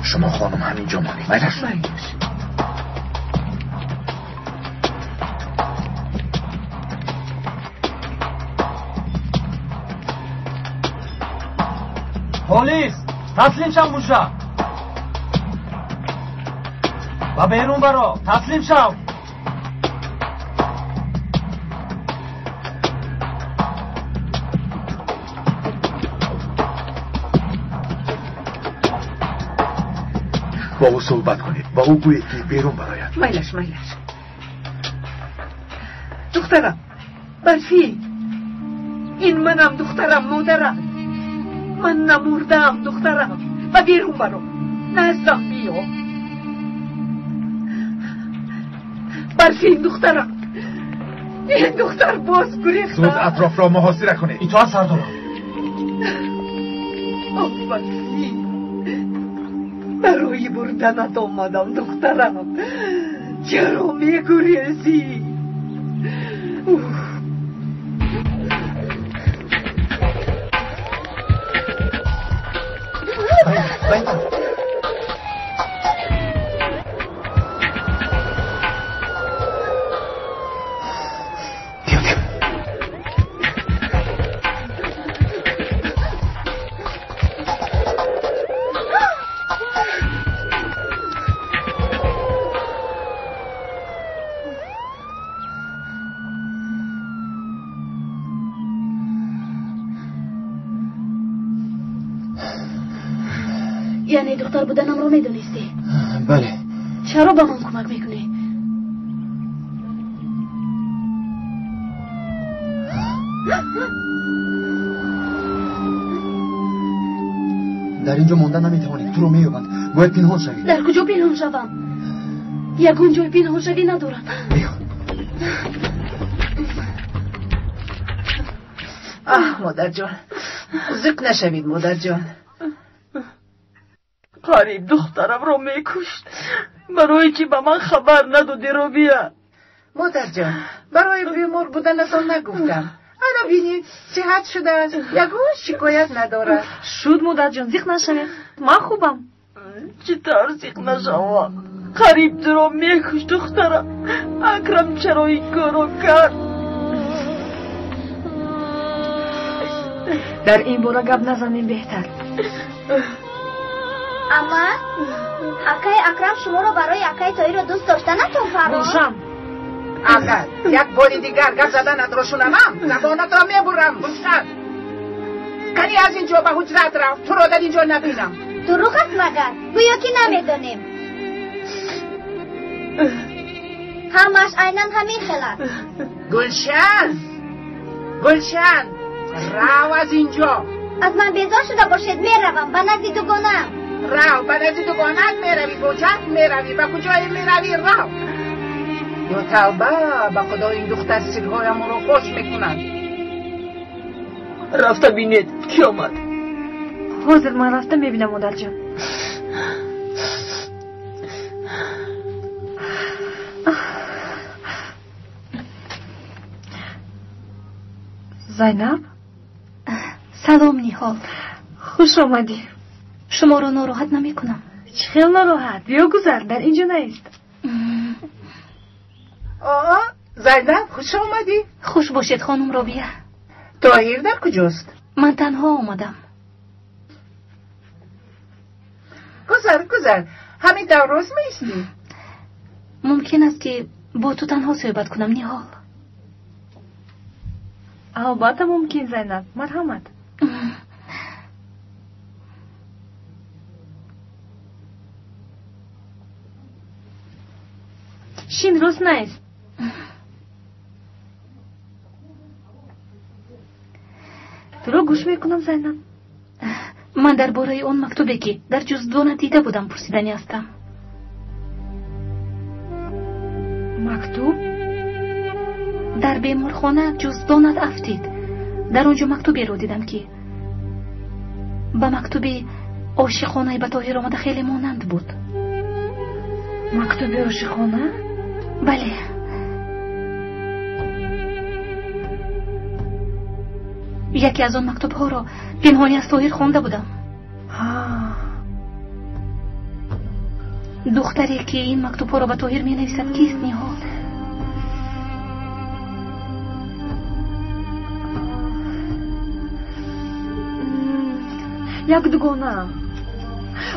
شما خانم همینجا مانید. مایلش. پلیس تسلیم شو موشا و بیرون برو تسلیم شو. با او صحبت کنید، با او گویید که بیرون براید. میلش دخترم برفی، این منم دخترم مادرم، من نمردم دخترم و بیرون برو نزدم بیا. برفی دخترم، این دختر باز گریخته. زود اطراف را محاصره کنید. ایتا سردار برفی برای بردنت آمدم دخترم، چرا میگریزی؟ یعنی دختر بودنم رو میدونستی؟ بله. چرا با من کمک میکنی؟ در اینجا موندن نمیتوانید، تو رو میابند، باید پنهان شوید. در کجا پنهان شوم؟ یکون جای پنهان شوی ندارم. مادر جان، زق نشوید مادر جان. قریب دخترم رو میکشت، برای چی به من خبر ندادی رو بیا؟ مادر جان، برای بیمار بودنتان نگفتم. حالا بینی صحت شده است، یکون شکایت ندارد. شد مادر جان، زیق نشوید، من خوبم. چطور زیق نشوم؟ قریب درو میکشت دخترم، اکرم چرا این کارو کرد؟ در این باره گپ نزنیم بهتر. اما اکای اکرم شما رو برای اکای تایی رو دوست داشته نتون فرام؟ اگر یک باری دیگر گپ زدنت رو شنوم زبانت را میبرم. بشتر کنی از اینجا به حجرت رفت، تو رو در اینجا نبینم. دروغ است مگر؟ گویا که نمیدونیم. همش اینم همین خلق. گلشن رو از اینجا. از من بیزار شده باشید میروم به نزد دوگانم. رو به نزد دوگانت میروی، بوجت میروی، به کجای میروی رو. یا توبه به خدا این دختر سیرهایم رو خوش میکنند. رفته بینید کی آمد؟ حاضر من رفته میبینم مادر جان. زینب سلام نیهال، خوش آمدی. شما رو ناراحت نمی کنم. خیلی ناراحت، بیا گذر، در اینجا نیست. زینب خوش آمدی. خوش باشید خانم رابیه. طاهر در کجاست؟ من تنها آمدم. گذر همین درست میشتی؟ ممکن است که با تو تنها صحبت کنم نیهال. البته ممکن زینب، مرحمت. شین روز نیست. تو رو گوش میکنم زینب. من درباره اون مکتوبی که در جزدانت دیده بودم پرسیدنی هستم. مکتوب؟ در بیمارخانه جزدانت افتید. در اونجا مکتوبی رو دیدم که با مکتوبی عاشقانه به طاهر آمده خیلی مانند بود. مکتوبی عاشقانه؟ بله. یکی از آن مکتوب ها را پنهانی از طاهر خوانده بودم. دختری که این مکتوب ها را به طاهر می نویسد کیست نیهال؟ یک دوگانه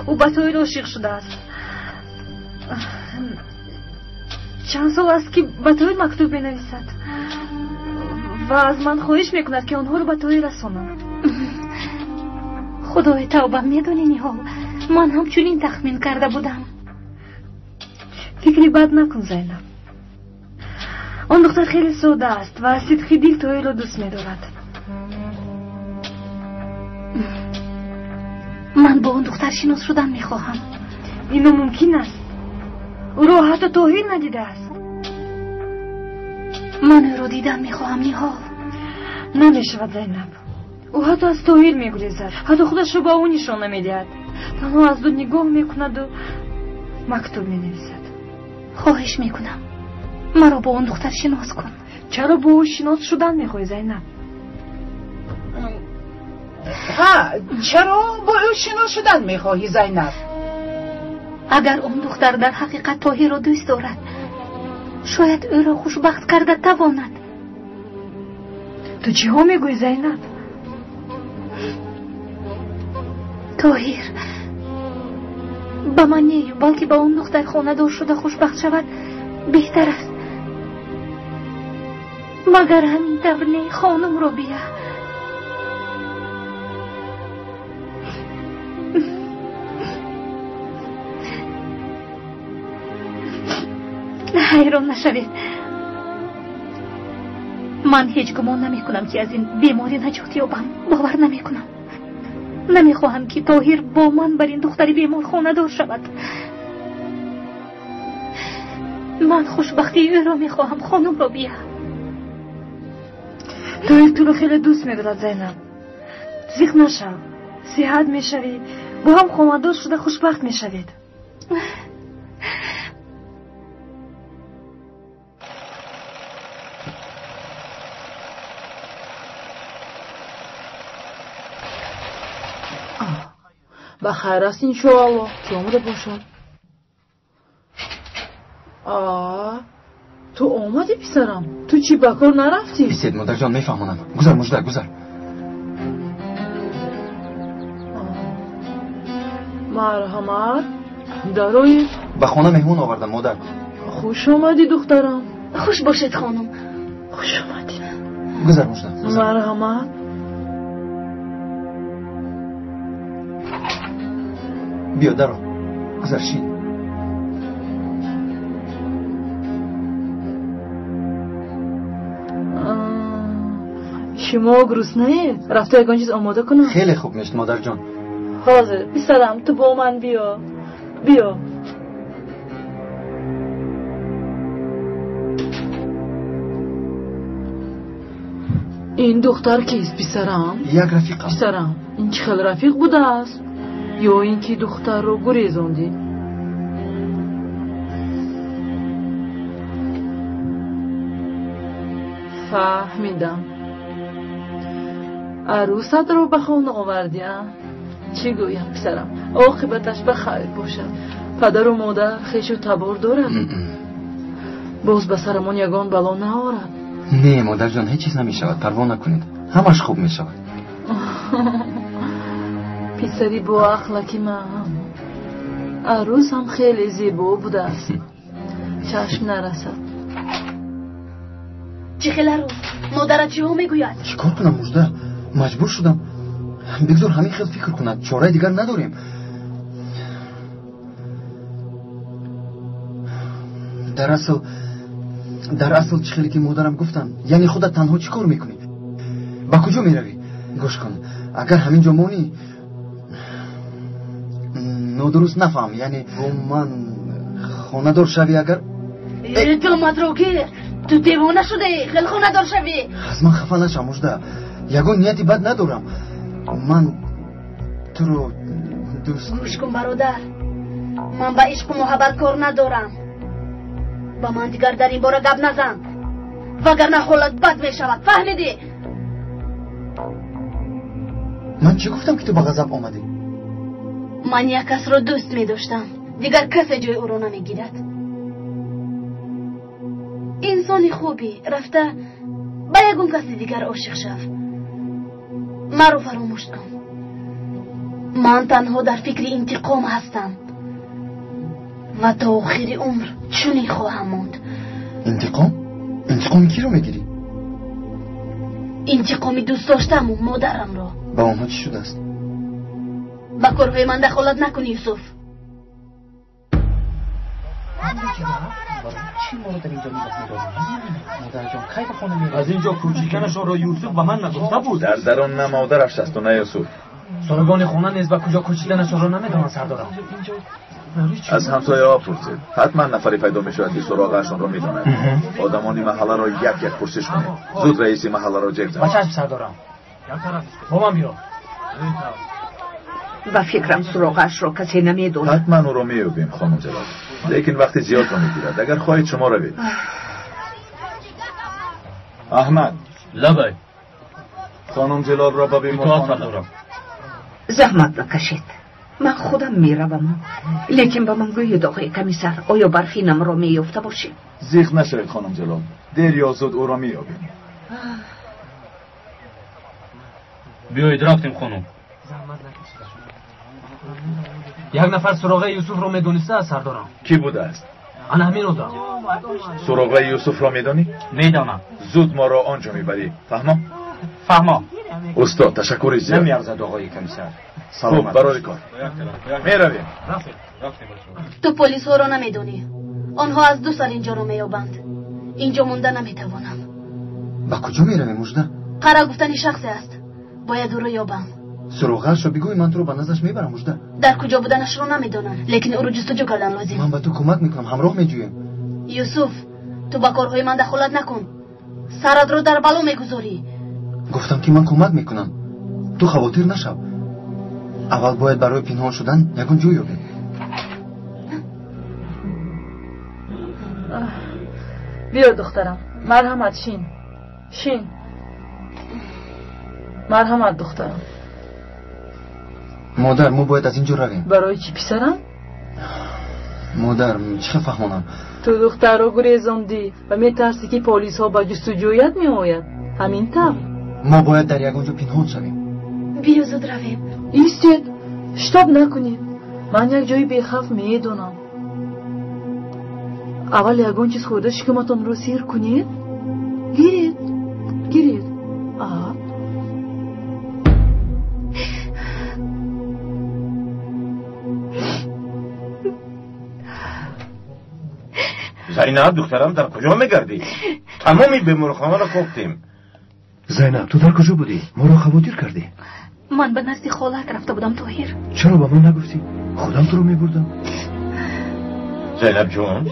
او به تویر عاشق شده است. چند سال است که به تویر مکتوب بنویسد و از من خواهش میکند که آنها رو به تویر رسانم. خدای توبه، میدونی نیهال من همچنین تخمین کرده بودم. فکری بد نکن زینب. آن دختر خیلی ساده است و صدقی دل تویر رو دوست میدارد. من با اون دختر شناس شدن میخواهم. اینو ممکن است. او رو حتی توهیر ندیده است. من او رو دیدن میخواهم نیهال. نمیشود زینب. او حتی از توهیر میگریزد. حتی خودش رو با او نشان نمیدهد. تنها از دو نگاه میکند و مکتوب مینویسد. خواهش میکنم مرا با اون دختر شناس کن. چرا با او شناس شدن میخوای زینب؟ ها، چرا با او شناس شدن میخواهی زینب؟ اگر اون دختر در حقیقت طاهر را دوست دارد شاید او را خوشبخت کرده تواند. تو چی ها میگوی زینب؟ طاهر به من نیه بلکه با اون دختر خانه دار شده خوشبخت شود بهتر است. مگر همین تبنی خانم رو بیا. حیران نشوید. من هیچ گمان نمی کنم که از این بیماری نجات یابم. باور نمی کنم. نمی خواهم که طاهر با من بر این دختری بیمار خانه دار شود. من خوشبختی او را می خواهم. خانم را بیا. طاهر تو رو خیلی دوست می دارد زینب. زیخ نشو. صحت می شوید. با هم خانه دار شده خوشبخت می شوید. بخیر است انشاءالله که آمده باشد. تو آمدی پسرم؟ تو چی بکار نرفتی؟ بیستید مادر جان میفهمونم. گذر مجده گذر. مرحمت دارایی؟ به خانه مهمون آوردم مادر. خوش آمدی دخترم. خوش باشد خانم. خوش آمدی. گذر مجده. مرحمت. بیا درو. گذر شین. شما گرسنه؟ رفته یکان چیز آماده کنم؟ خیلی خوب میشت مادر جان. حاضر پسرم تو با من بیا. بیا. این دختر کیست پسرم؟ یک رفیق است. پسرم این چه خیلی رفیق بوده است؟ یا اینکه دختر رو گریزاندی؟ فهمیدم. عروست رو به خانه آوردی؟ چی گویم پسرم؟ عاقبتش بخیر باشد. پدر و مادر خویش و تبار دارد. باز به سرمان یگان بلا نآورد. نه مادر جان هیچ چیز نمیشود. پروا نکنید. همش خوب میشود. پسری با اخلاقی من. عروس هم خیلی زیبا بوده است. چشم نرسد. چه خیلی عروس؟ مادرت چی ها میگوید؟ چی کار کنم مجده؟ مجبور شدم. بگذار همین خیلی فکر کند. چاره دیگر نداریم. در اصل چه خیلی که مادرم گفتن. یعنی خودت تنها چی کار میکنی؟ با کجا میروی؟ گوش کن. اگر همین جا مونی نادرست نفهم. یعنی با من خانه دار شوی اگر تو مدروکی تو دیوانه شده. خیلی خانه دار شوی. از من خفه نشم مجده. یگان نیتی بد ندارم. من تو رو دوست. گوش کن برادر. من با عشق و محبت کار ندارم. با من دیگر در این باره گپ نزن وگرنه حالت بد می شود. فهمیدی؟ من چی گفتم که تو با غضب آمدی؟ من یک کس رو دوست می داشتم. دیگر کس جای او رو نمی گیرد. انسانی خوبی رفته با یکون کسی دیگر عاشق شد. مرا فراموش کن. من تنها در فکر انتقام هستم و تا آخر عمر چنین خواهم ماند. انتقام؟ انتقام کی رو میگیری؟ انتقامی دوست داشتم و مادرم را. با اونها چی شده است؟ با کارهای من دخالت نکنی یوسف. چی ما رو در اینجا مادر جان کی به خانه میاد؟ از اینجا کوچیکنشان را یوسف به من نگفته بود. در درون نه مادرش است و نه یوسف. سرگان خونه نیز به کجا کوچیدنشان را نمیدانند سردارم. از همسایه ها پرسید. حتما نفری پیدا می شود که سراغشان را میداند. آدمانی محله را یک یک پرسش کنید. زود رئیس محله را جیب زنید. بچه‌ام سردارم. با من بیا. و فکرم سراغش را کسی نمیدونه. حتما او را میابیم خانم جلال. لیکن وقتی زیاد را میگیرد. اگر خواهید شما روید. احمد. لبای. خانم جلال را به بیمارخانه. زحمت نکشید. من خودم میروم. لیکن با من گویید آقای کمیسر آیا برفینم را میافته باشیم؟ زیخ نشوید خانم جلال. دیر یا زود او را میابیم. بیایید رفتیم خانم. یک نفر سراغ یوسف را میدونسته است سردارم. کی بوده است؟ آن همین اودا. سراغ یوسف را میدانی؟ میدانم. زود ما را آنجا میبری. فهمم؟ فهمم. استاد تشکر زیاد. نمیارزد آقای کمیسر. خوب برای کار. میرویم. تو پلیس ها را نمیدونی. آنها از دو سر اینجا رو میابند. اینجا مونده نمیتوانم. با کجا میرویم مجده؟ قرار گفتن شخصی است. باید او رو یابم. سراغش را بگوی من تو رو به نزدش میبرم مجده. در کجا بودنش رو نمیدونن لیکن او رو جستجو کردن لازم. من به تو کمک میکنم همراه میجویم. یوسف تو با کارهای من دخالت نکن. سرت رو در بلا میگذاری. گفتم که من کمک میکنم. تو خواطر نشو. اول باید برای پنهان شدن یکون جوی یابیم. بیا دخترم. مرحمت شین. مرحمت دخترم. مادر ما باید از اینجا رویم. برای چی پسرم؟ مادر چه فهمونم؟ تو دختر را گریزاندی و میترسی که پلیس ها با جستجویت میآید. همین طور ما باید در یکونجا پنهان شویم. بیا زود رویم. ایستید. شتاب نکنید. من یک جایی بیخوف میدونم. اول یکون چیز خورده شکمتون رو سیر کنید. گیرید. زینب دخترم در کجا میگردی؟ تمامی بیمارخانه را کوفتیم. زینب تو در کجا بودی؟ ما را خواطر کردی. من به نزد خالت رفته بودم طاهر. چرا با من نگفتی؟ خودم تو رو میبردم. زینب جون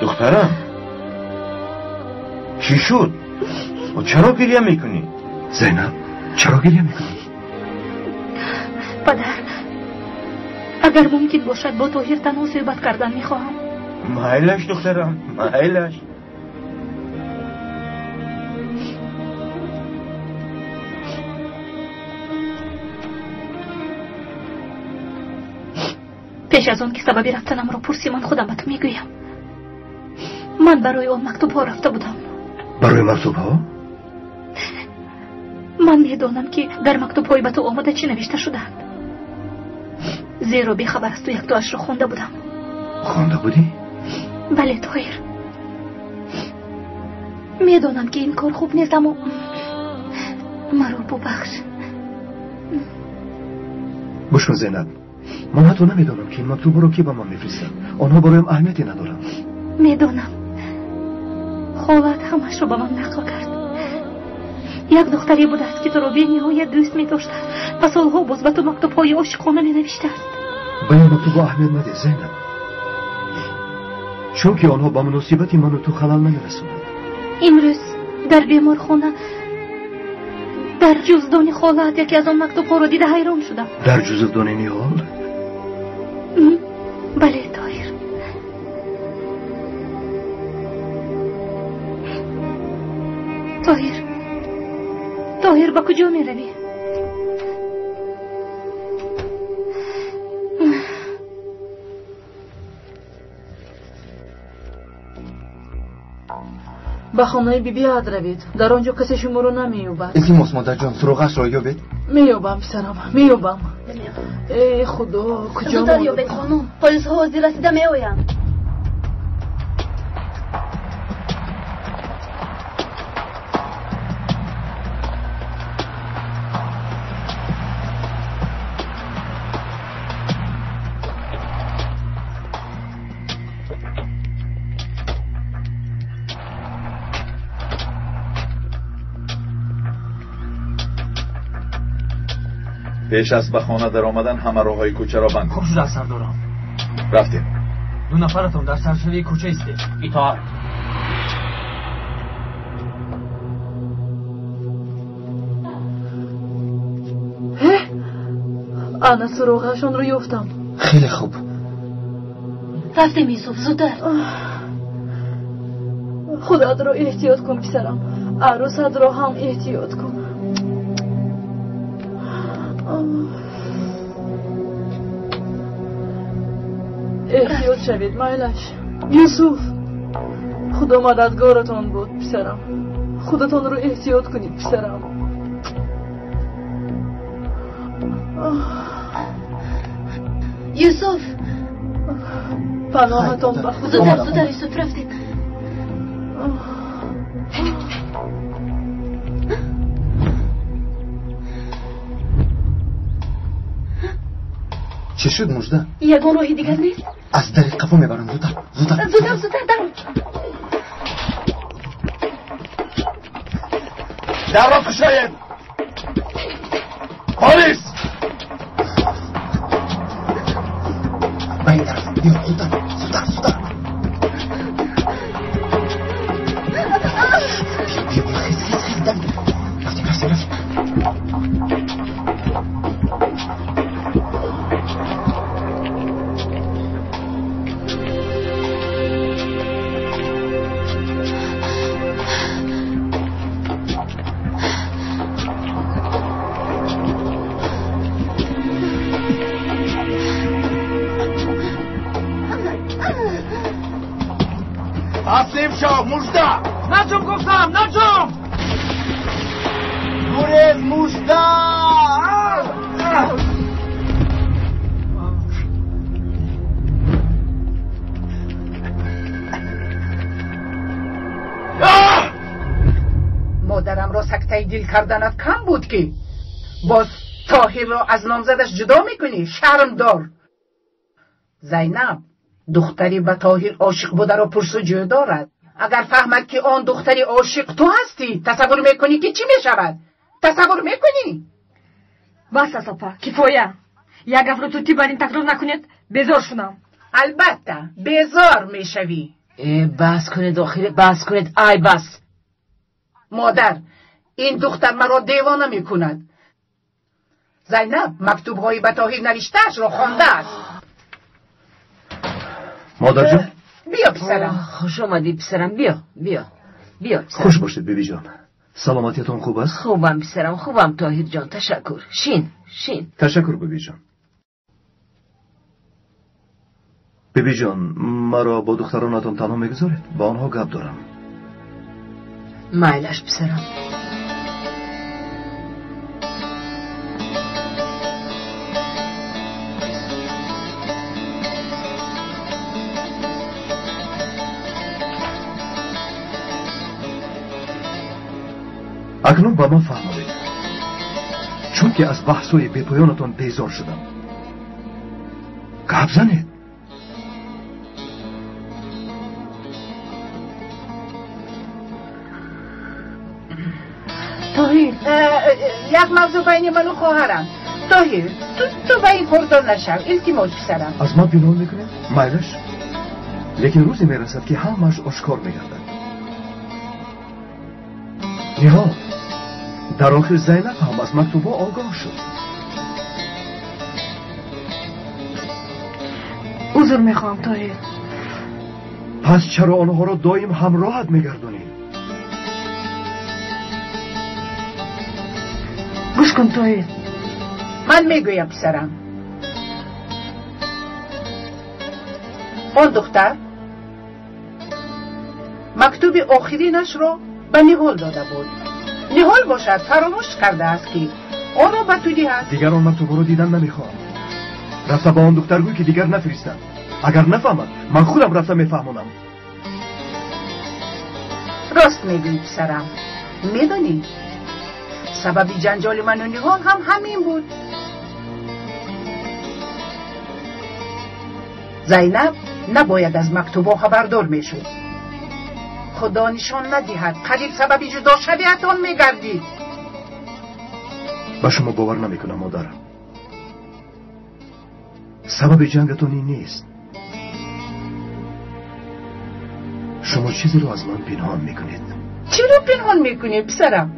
دخترم چی شد؟ و چرا گریه میکنی؟ زینب چرا گریه میکنی؟ پدر اگر ممکن باشد با طاهر تنها صحبت کردن میخواهم. مایلش دخترم مایلش. پیش از اون که سبب رفتنم رو پرسی من خودم به تو میگویم. من برای اون مکتوب ها رفته بودم. برای مکتوب ها؟ من میدانم که در مکتوب های به تو آمده چی نوشته شدند. زیرا بیخبر از تو یک دوش رو خونده بودم. خونده بودی؟ بله طاهر. میدانم که این کار خوب نیست اما مرا ببخش. گوش کن زینب. من حتی نمیدانم که این مکتوب رو کی به من میفرستن. آنها برایم اهمیتی ندارن. میدانم. خالت همش رو به من نقل کرد. یک دختری بوده است که تو رو بی نهایت دوست می‌داشت و سالها باز به تو مکتوب‌های عاشقانه می‌نوشته است. به این مکتوب اهمیت نده زینب. چون که آنها با مناسبت من و تو خلل نمی‌رسونند. امروز در بیمارخانه در جزدان خالت یکی از آن مکتوب‌ها رو دیده حیران شدم. در جزدان نیال؟ بله طاهر. طاهر با کجا می روی؟ به خانه بی بی روید. در آنجا کسی شما رو نمی‌یابد. التماس مادر جان سراغش را یابید. میابم پسرم میابم. ای خدا کجا زودتر یا به خانم پلیس ها حاضر رسیده میایم. پیش از به خانه در آمدن همه راههای کوچه را بند. خوب شد از سردارم. رفتیم. 2 نفرتون در سرشوی کوچه ایستید. اطاعت. انا سراغشون رو یافتم. خیلی خوب. رفتیم یوسف زودتر. خودت رو احتیاط کن پسرم. عروست رو هم احتیاط کن. احتیاط شوید مایلش. یوسف خدا مددگارتان بود پسرم. خودتان رو احتیاط کنید پسرم. یوسف پناهتان به خدا. زودتر یوسف رفتیم. چه شد مجده؟ یگان راهی دیگر نیست. از در قفا میبرم. زودتر در را کشاید. پلیس به این طرف بیا. زودتر بیا خیلی دم. رفتیم. تسلیم شو مجده. نجم گفتم نجم. گریز مجده. مادرم را سکته دل کردنت کم بود که باز طاهر را از نامزدش جدا میکنی. شرم دار. زینب دختری به طاهر عاشق بوده را پرسجو دارد. اگر فهمد که آن دختری عاشق تو هستی تصور میکنی که چی میشود؟ تصور میکنی؟ بس اصفا کفایه. یک افروتوتی بر این تکرار نکنید. بیزار شدم. البته بیزار میشوی. بس کنید آخیره بس کنید. ای بس. مادر این دختر مرا دیوانه میکند. زینب مکتوب‌های به طاهر نوشته‌اش را خوانده است. مادر جان بیا پسرم. خوش آمدی پسرم. بیا پسرم. خوش باشید بیبی جان. سلامتیتون خوب است؟ خوبم پسرم خوبم طاهر جان. تشکر. شین. تشکر بیبی جان. بیبی جان مرا با دخترانتون تنها میگذارید؟ با آنها گپ دارم. مایلش پسرم. اکنون با من فهمید چون که از بحثای بیپایانتون بیزار شدم. گپ زنید. طاهر یک موضوع بین من و خواهرم. طاهر تو به این خوردان نشو. التماس پسرم. از ما بینون میکنید؟ مایلش. لیکن روزی میرسد که همش آشکار میگردد. نیها در آخر زینب هم از مکتوبا آگاه شد. عذر میخوام طاهر. پس چرا آنها را دایم همراهت میگردونی؟ گوش کن طاهر. من میگویم پسرم آن دختر مکتوب آخرینش را به نهال داده بود. نهال باشد فراموش کرده است که آن را به تو دهد. دیگر آن من تو رو دیدن نمیخواهم. رفته با آن دخترگوی که دیگر نفرستند. اگر نفهمد من خودم رفته میفهمونم. راست میگویی پسرم. میدونی سبب جنجال من و نهال هم همین بود. زینب نباید از مکتوبا خبردار میشد. خدا نشان ندهد قریب سبب جدا شویتان میگردید. با شما باور نمیکنم مادر. سبب جنگتون این نیست. شما چیزی رو از من پنهان میکنید. چی رو پنهان میکنید پسرم؟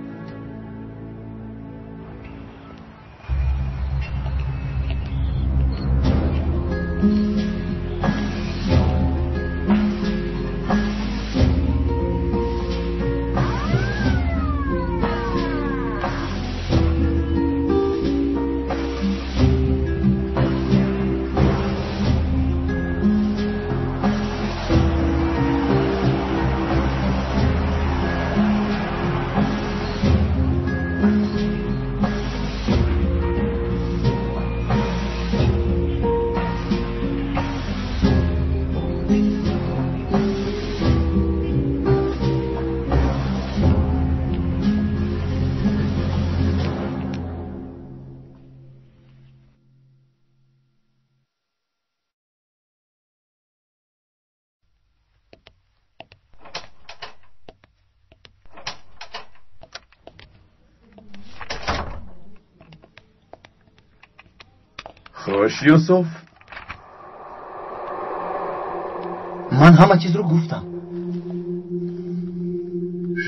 خوش یوسف. من همه چیز رو گفتم.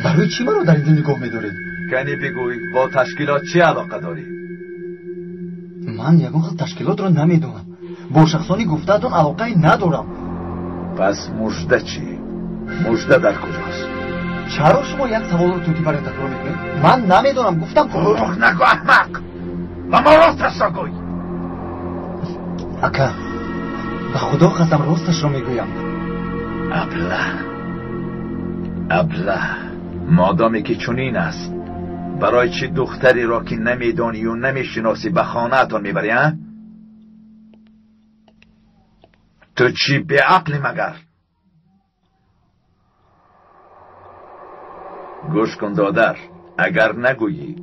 برای چی من رو در اینجا نگاه می‌دارید؟ کنی بگوی با تشکیلات چی علاقه داری؟ من یگان خود تشکیلات رو نمیدونم. با شخصانی گفته‌تون علاقه ندارم. پس مژده چی؟ مژده در کجاست؟ چرا شما یک سوال رو توتی برای تکرار میکنید؟ من نمیدونم. گفتم فروغ نگو احمق و ما راستش را گوی. اکا به خدا قسم راستش رو میگویم. ابله مادامی که چنین است برای چی دختری را که نمیدانی و نمیشناسی به خانه اتان میبری ها؟ تو چی به عقلی مگر؟ گوش کن دادر، اگر نگویی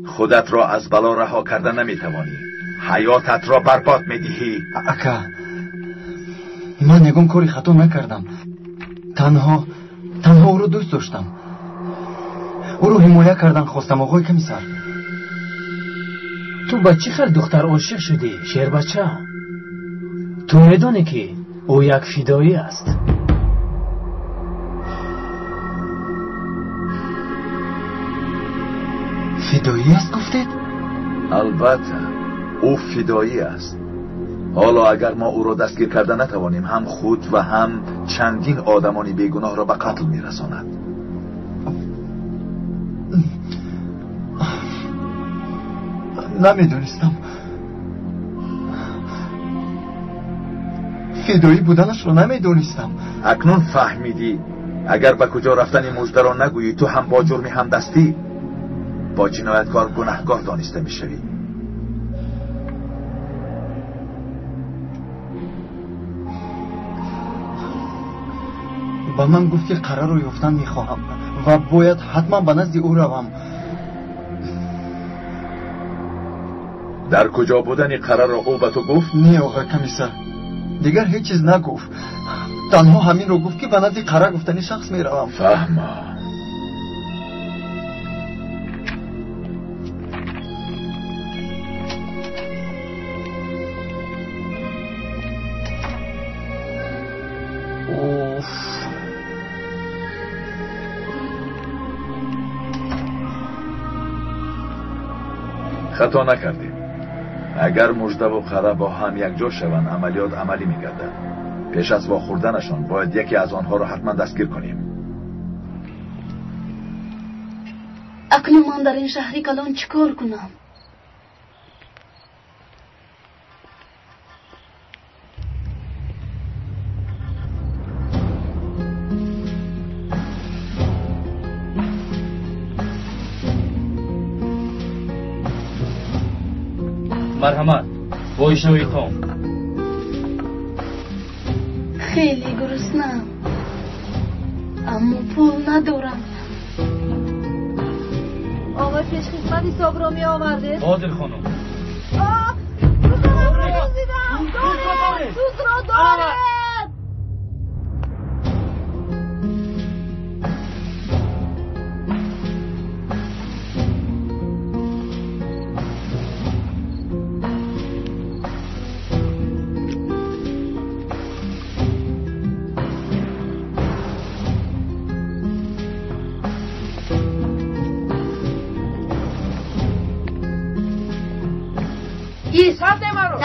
خودت را از بلا رها کردن نمیتوانی، حیاتت را برباد میدهی. اکا من نگون کاری خطا نکردم. تنها او رو دوست داشتم. او رو حمایه کردن خواستم. آقای کمیسر تو به چی خیلی دختر عاشق شدی شیر بچه؟ تو میدونی که او یک فدایی است. فدایی است گفتید؟ البته او فدایی است. حالا اگر ما او را دستگیر کرده نتوانیم هم خود و هم چندین آدمانی بیگناه را به قتل میرساند. نمیدونستم فدایی بودنش رو نمیدونستم. اکنون فهمیدی. اگر به کجا رفتن مژده را نگویی تو هم با جرمی هم دستی با جنایتکار گناهگار دانسته میشوی. با من گفت که قرار رو یافتن میخواهم و باید حتما به نزد او روم. در کجا بودنی قرار او به تو گفت؟ نه آقای کمیسر دیگر هیچ چیز نگفت. تنها همین رو گفت که به نزد قرار گفتنی شخص میروم. فهمم. خطا نکردیم. اگر مژده و قره با هم یک جا شوند عملیات عملی میگردد. پیش از واخوردنشان باید یکی از آنها را حتما دستگیر کنیم. اکنون من در این شهری کلان چیکار کنم؟ مرحمت با اشتهای تام. خیلی گرسنم اما پول ندارم. آقای پیش خدمتی صبح رو می آورده؟ عادل خانم سوز رو داره.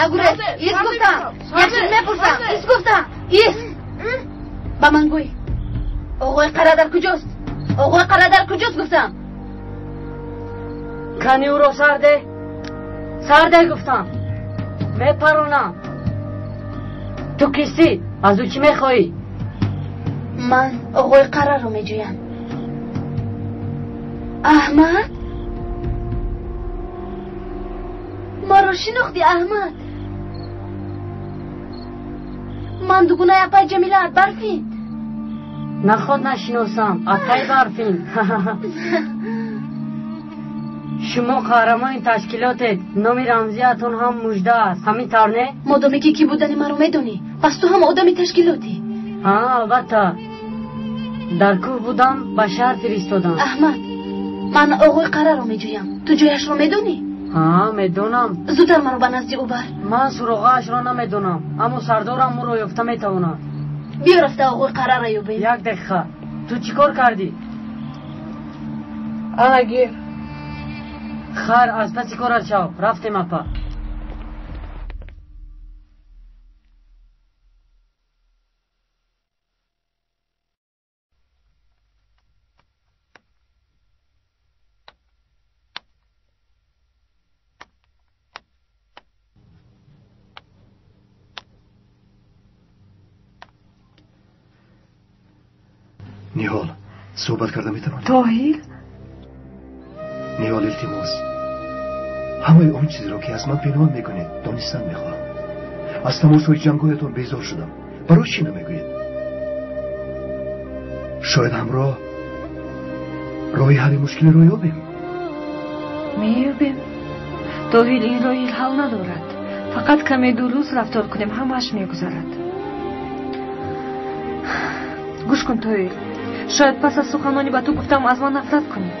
نگوره ایست گفتم یک چیز میپرسم ایست گفتم ایست با من گوی آقای قرادر کجاست؟ آقای قرادر کجاست گفتم؟ کنی او رو سرده گفتم میپرونم. تو کیستی؟ از او چی میخوایی؟ من آقای قرار رو میجویم. احمد؟ ما رو شناختی احمد؟ من دوگونه اپای جمیله برفین نخود نشناسم اپای برفین. شما قهرمان تشکیلاتت نام رمزیتون هم مژده است همین طور نه؟ مادامی که کی بودنی من رو میدونی پس تو هم آدم تشکیلاتی. البته در کوه بودم به شهر فرستادم. احمد من آقای قرار رو میجویم تو جایش رو میدونی؟ میدونم. زودتر من رو به نزدی او بر. من سراغش را نمیدونم اما سردارم او رو یافته میتواند. بیا رفته آقای قرار رو بین. یک دقیقه تو چیکار کردی؟ گیر خیر از پسی کارت شو رفتیم اپا. نیهال صحبت کرده میتوانی؟ طاهیر؟ نیهال التماس همه اون چیزی رو که از من پنهان میکنید دانستن میخواهم. از تماشای جنگایتون بیزار شدم. برای چی نمیگوید؟ شاید همراه راه حل مشکل رو یابیم. میابیم. طاهیر این راهی حل ندارد. فقط کمی درست رفتار کنیم همش میگذرد. گوش کن طاهیر. شاید پس از سخنانی با تو گفتم از من نفرت کنی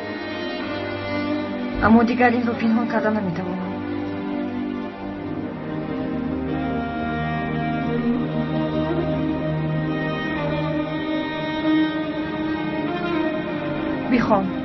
اما دیگر این رو پنهان کرده نمیتوانم. بخوام.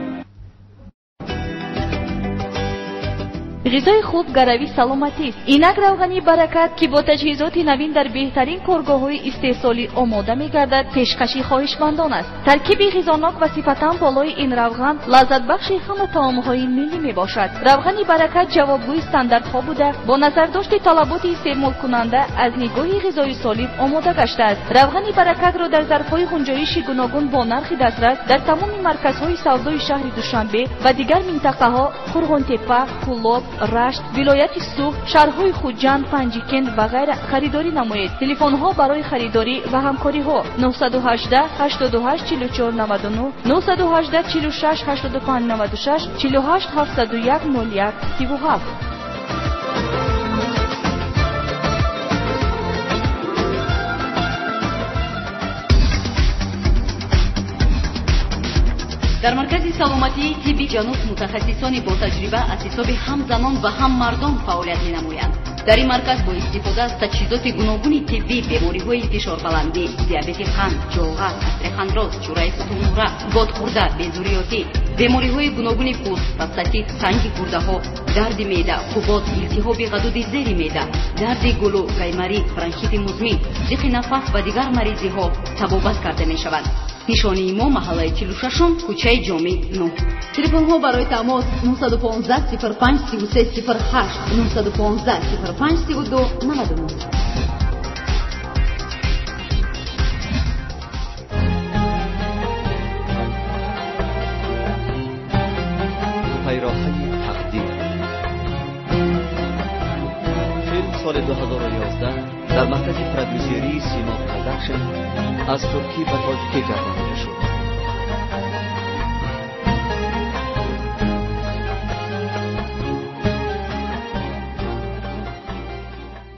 غذای خوب گروی سلامتی است. اینک روغنی برکت که با تجهیزات نوین در بهترین کارگاه‌های استحصالی آماده می‌گردد پیشکشی خواهشمندان است. ترکیب غذاناک و صفتاً بالای این روغن لذت بخش همه طعام‌های ملی میباشد. روغنی برکت جوابگوی استانداردها بوده با نظرداشت طلبات استعمال کننده از نگاه غذای سالم آماده گشته است. روغنی برکت را در ظرف‌های گنجایش گوناگون با نرخ دسترس در تمام مرکزهای سودای شهر دوشنبه و دیگر منطقه‌ها قرغن‌تپه، کلوب، رشت، ولایت سوخ، شهرهای خوجند، پنجکند و غیره خریداری نمایید. تلفن‌ها برای خریداری و همکاری‌ها 918 88 44 99 918 46 85 96 48 701 01 37. در مرکز سلامتی طبی جنوب متخصصان با تجربه از حساب هم زنان و هم مردان فعالیت می‌نمایند. در این مرکز با استفاده از تجهیزات گوناگون طبی بیماری‌های فشار بلندی، دیابت قند، جلغه، عصر خندراز، چورای ستونوره، باد خورده، بیزوریاتی، بیماری‌های گوناگون پوست، پروستات، سنگ گرده‌ها، درد معده، حبوبات، التهاب غدود زیر معده، درد گلو، قیمری، برانشیت مزمن، ضیق نفس و دیگر مریضی‌ها تبابت کرده می‌شوند. نشانی ما محله 46 کوچه جامی 9. تلفن‌ها برای تماس 915 05 33 08 915 05 32 99. پیراهن تقدیر سال 2011 در مرکز پرودوسری سیما پروداکشن از ترکی به تاجیکی گردانیده شد.